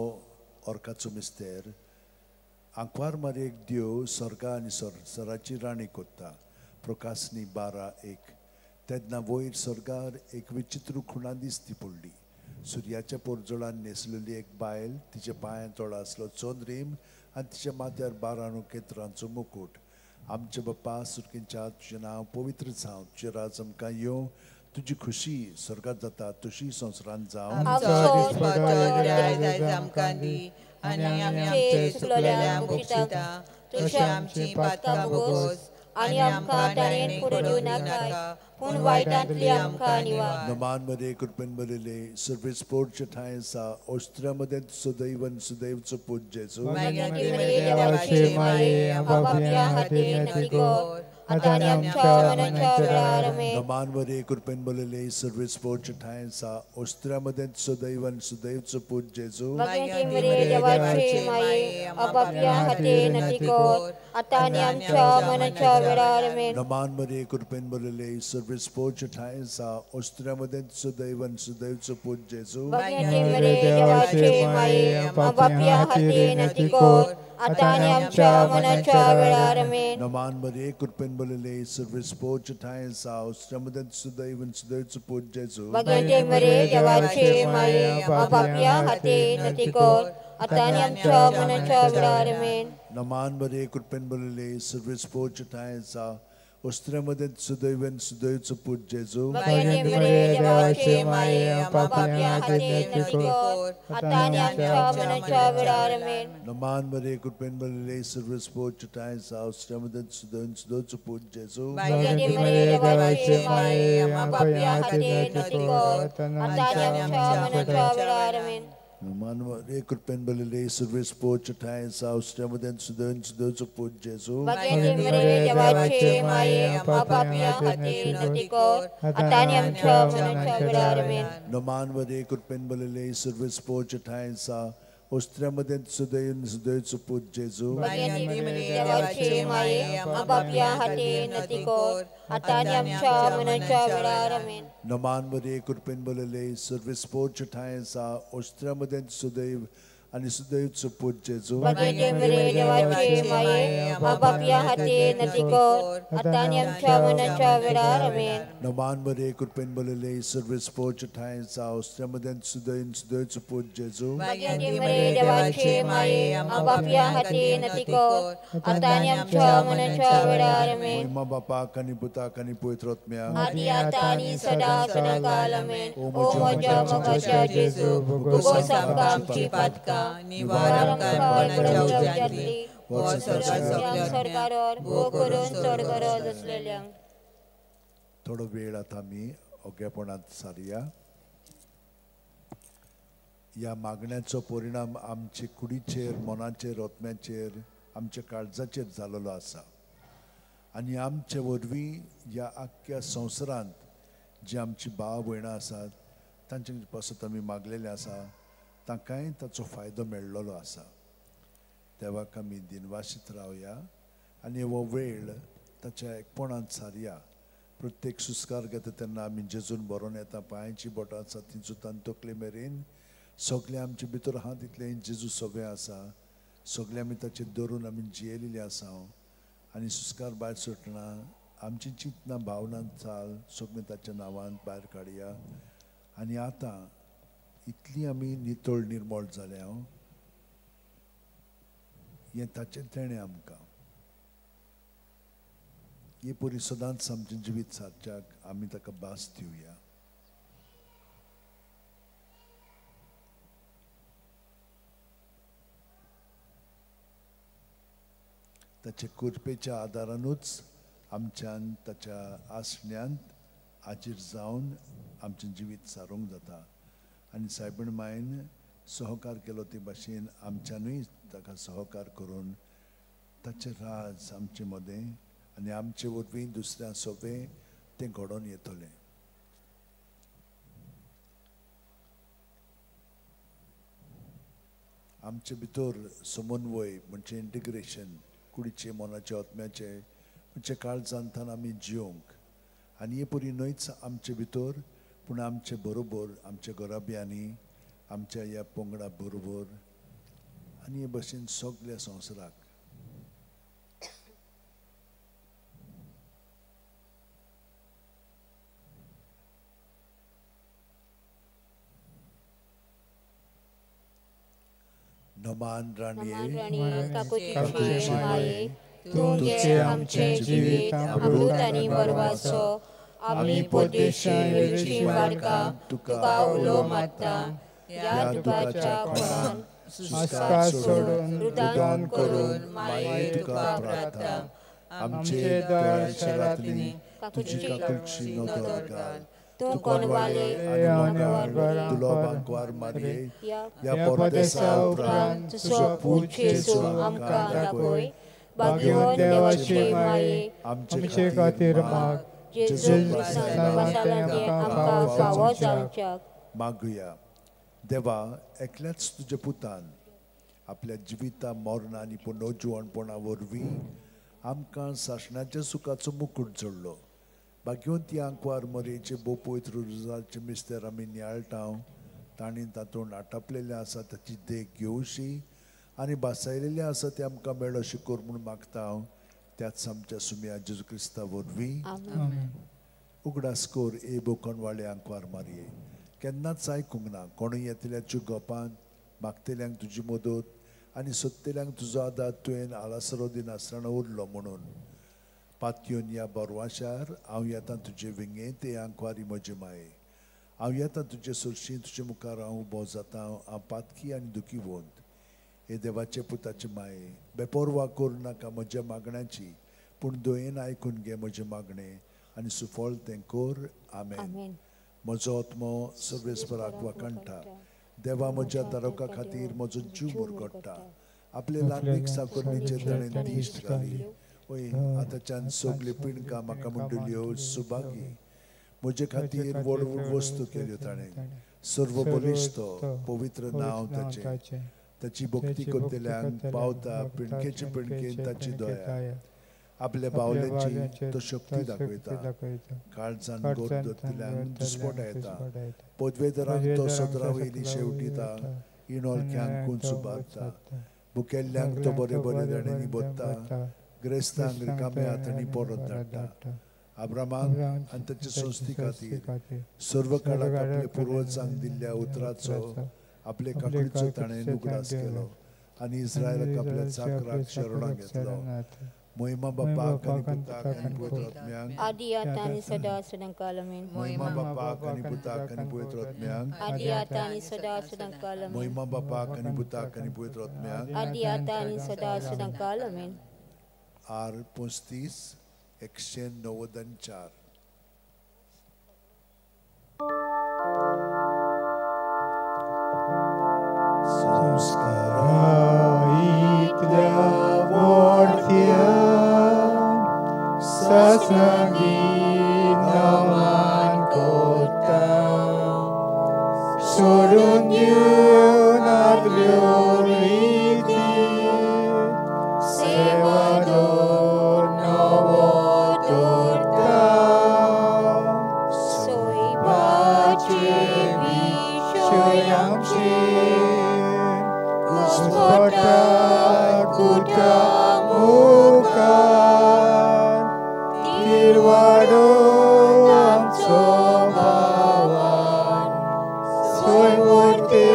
A: ऑर्काचो मिस्तेर आंकवार मारयेक देव स्वर्गा आनी सराची राणी कोत्ता. प्रकाशनी 12:1. तेन्ना वयर स्वर्गार एक विचित्र खुणा दिसती पडली. सुर्याच्या पोरजोळान न्हेसलेली एक बायल, तिच्या पांयां तोळा आसलो चोंद्रीम आनी तिच्या माथ्यार 12 केतरांचो मुकुट. आमचे बाप्पा सुर्गीच्या तुजें नांव पवित्र जावं, तुजें राज आमकां येवं, तुजी खुशी स्वर्गात जाता तशी संवसारांत जावं.
N: आमकां दी आनी आमी आमचे चुकलेल्यांक बक्षिता, तशें आमची पातकां भोगोस आनी आमकां ताणेन पडूं दिवं नाका, पूण वायटांतली आमकां निवार.
A: नमान मध्ये कृपेन बरयले सर्वेस पोरचे ठाय आसा, ओस्त्र्यामध्ये सुदैवन सुदैवचो पूज जेजू. नमान मध्ये कृपेन बरयले सर्वेस पोरचे ठाय आसा, ओस्त्र्यामध्ये सुदैवन सुदैवचो पूज जेजू. नमान मध्ये कृपेन बरयले सर्वेस पोरचे ठाय आसा, ओस्त्र्यामध्ये सुदैवन सुदैवचो पूज जेजू. नमान मध्ये कृपेन बरयले सर्वेस पोरचे ठाय आसा, ओस्त्र्यामध्ये सुदैवन सुदैवचो पूज जेजू. नमान मध्ये कृपेन बरयले सर्वेस पोरचे ठाय आसा, ओस्त्र्यामध्ये सुदैवन सुदैवचो पूज जेजू. नमान मध्ये कृपेन बरयले सर्वेस पोरचे ठाय आसा, ओस्त्र्यामध्ये सुदैवन सुदैवचो पूज जेजू. नमान मध्ये कृपेन बरयले सर्वेस पोरचे ठाय आसा, ओस्त्र्यामध्ये सुदैवन सुदैवचो पूज जेजू. नमान मध्ये कृपेन बरयले सर्वेस पोरचे ठाय आसा, ओस्त्र्यामध्ये सुदैवन सुदैवचो पूज जेजू. नमान मध्ये कृपेन बरयले सर्वेस पोरचे ठाय आसा, ओस्त्र्यामध्ये सुदैव आनी सुदैवचो पूज जेजू. नमान मध्ये कृपेन बरयले सर्वेस पोरचे ठाय आसा, ओस्त्र्यामध्ये सुदैवन सुदैवचो पूज जेजू. महिमा बापाक आनी पुताक आनी पवित्र आत्म्याक. ओ म्हज्या मोगाच्या जेजू भोगोस आमकां आमची पातकां
N: निवार आमकां एकवणाच्या उज्यांतली सरकारार भोग करून चड गरज आसलेल्यांक.
A: थोडो वेळ आता आमी ओग्यापणांत सारया. ह्या मागण्याचो परिणाम आमचे कुडीचेर, मनाचेर, आत्म्याचेर, आमच्या काळजाचेर जाल्लो आसा. आनी आमचे वरवीं ह्या आख्ख्या संवसारांत जी आमची भाव भयणां आसात तांचे पासत आमी मागलेले आसा, तांकांय ताचो फायदो मेळ्ळलो आसा. देवाक आमी दिनवासीत रावया आनी हो वेळ ताच्या एकपणांत सारया. प्रत्येक सुस्कार घेता तेन्ना आमी जेजून बरोवन येता. पांयाची बोटां आसा तिंचो तान तकले मेरेन सगळे आमचे भितर आहा तितले जेजू सगळे आसा. सगळे आमी ताचेर धरून आमी जियेलेली आसा. आनी सुस्कार भायर सुटना आमची चिंतना भावना चाल सगळे ताच्या नांवान भायर काडया. आनी आतां इतली आमी नितळ निर्मळ जाल्या हें ताचें तेणें आमकां. हे परी सदांच आमचें जिवीत सारच्याक आमी ताका भास दिवया. ताचे कृपेच्या आदारानूच आमच्यान ताच्या आसण्यांत हाजीर जावन आमचें जिवीत सारूंक जाता. आनी सायबीण मायन सहकार केलो ते भाशेन आमच्यानूय ताका सहकार करून ताचें राज आमचे मदें आनी आमचे वरवीं दुसऱ्या सोबे तें घडोवन येतलें. आमचे भितर समन्वय म्हणजे इंटिग्रेशन कुडीचे मनाचे आत्म्याचे म्हणजे काळजांतन आमी जिवंक आनी हे परी न्हयच आमचे भितर पूण आमचे बरोबर आमच्या घराब्यांनी आमच्या ह्या पंगडा बरोबर आनी हे भशेन सगळ्या संवसाराक नमान राणीये
B: काकुतीचे माये तुमचे आमचे जिवीत अमृत आनी वरवाचो आमी पोटेशी वाडका तुका उलो मारता या तुकाच्या कोणान
M: आस्का सोडून
B: रुदान करून माये तुका प्रार्थना
A: आमचे दर शरातली तुजी काकुलची नदर घाल तू कोणवाले तुलो बांकवार मारये या परदेसा उपरांत तुजो पूत जेजू आमकां दाखय
M: भाग्यवान देवाचे माये आमचे खातीर माग
B: जेजू वासालांगे आमकां फावो जावच्याक
A: मागुया देवा एकल्याच तुजे पुतान आपल्या जिविता मरणा आनी पुनर्जीवणपणा वरवीं आमकां सासणाच्या सुखाचो मुकुट जोडलो भाग्यवंती आंकवार मरेचे बो पवित्र रुजाचे मिस्तेर आमी नियाळटाव तांणी तातूंत आटापलेले आसा ताची देख घेवशी आनी बासायलेले आसा ते आमकां मेळ अशें कर म्हूण मागता हांव त्याच आमच्या सुम्या जेजू क्रिस्ता वरवीं उगडास कर ए बोकणवाळे आंकवार मारये केन्नाच आयकूंक ना कोणूय येतल्याच्या गोपान मागतल्यांक तुजी मदत आनी सोदतल्यांक तुजो आदार तुवें आलासरो दिनासतना उरलो म्हणून पातयोन या बरवाशार हांव येता तुजे विंगे ते आंकवारी म्हजे माये हांव येता तुजे सुरशी तुजे मुखार हांव उबो जाता हांव पातकी आनी दुखीवंत हे देवाचे पुताचे माये बेपरवा करूं नाका म्हज्या मागण्याची पूण दोयेन आयकून घे म्हजे मागणे आनी सुफळ तें कर आमेन म्हजो आत्मो सर्वेस्पराक वखणटा देवा म्हज्या दारोका खातीर म्हजो जीव मुरगडटा आपले लांबीक साकुरणीचे ताणें दिश्ट घाली ओय आतांच्यान सगळी पिणकां म्हाका म्हणटल्यो सुभागी म्हजे खातीर व्हड व्हड वस्तू केल्यो ताणें सर्व बलिश्त पवित्र नांव ताचें ताची भक्ती करतल्यांक पावता पिणकेचे पिणकेन ताची दया आपल्या बावल्यांची तो शक्ती दाखयता काळजान गोड धरतल्यांक दुस्पट येता पदवेदरांक तो सदरा वयली शेवटीता इणोलक्यांक कुंच उबारता भुकेल्ल्यांक तो बरे बरे दाणेंनी बोदता ग्रेस्तांक रिकामे हातांनी परत धाडटा अब्रामाक आनी ताचे संस्थी खातीर सर्व काळाक आपल्या पुर्वजांक दिल्ल्या उतराचो आपले काकडीचो ताणें उगडास केलो आनी इस्रायलाक आपल्या चाकराक शरणां घेतलो महिमा बापाक आनी पुताक आनी पवित्र आत्म्यांक
B: आदि आता आनी सदा सदांकाल आमेन
A: महिमा बापाक आनी पुताक आनी पवित्र आत्म्यांक
B: आदि आता आनी सदा सदांकाल आमेन
A: महिमा बापाक आनी पुताक आनी पवित्र आत्म्यांक
B: आदि आता आनी सदा सदांकाल आमेन
A: आर 35 194
M: संस्काराइतल्या मोठ्या सत्संगी नमन कोता सोडून दिवन आदल्यो रीती सेवा दोर नवो दोरता सोयबाचे विशय आमचे कुस्पटा कुटा मुखार तिरवाडो आमचो भावान सोय मूर्ती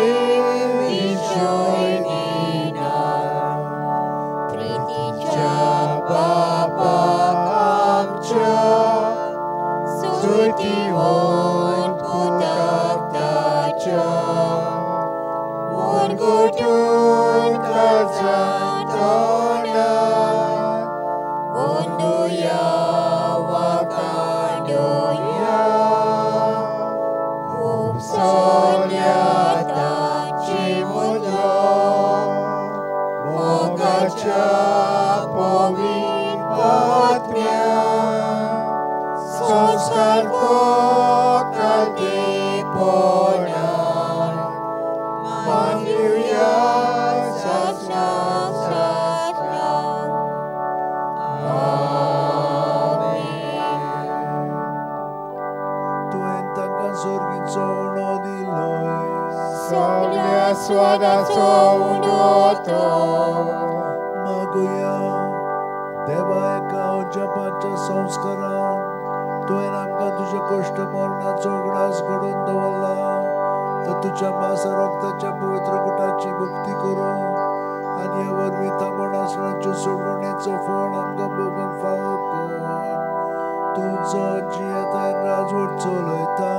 M: आस्वादाचो उंडवतो
A: मागुया देवा एका जपाच्या संस्कारान तुवें आमकां तुज्या कश्ट मरणाचो उगडास घडोवन दवरला तर तुज्या मास रक्ताच्या पवित्र गुटाची भक्ती करूं आनी ह्या वरवीं तामणासणाच्यो सोडवणेचो फळ आमकां भोगूंक फावो कर तुजो जियेता राजवट चलयता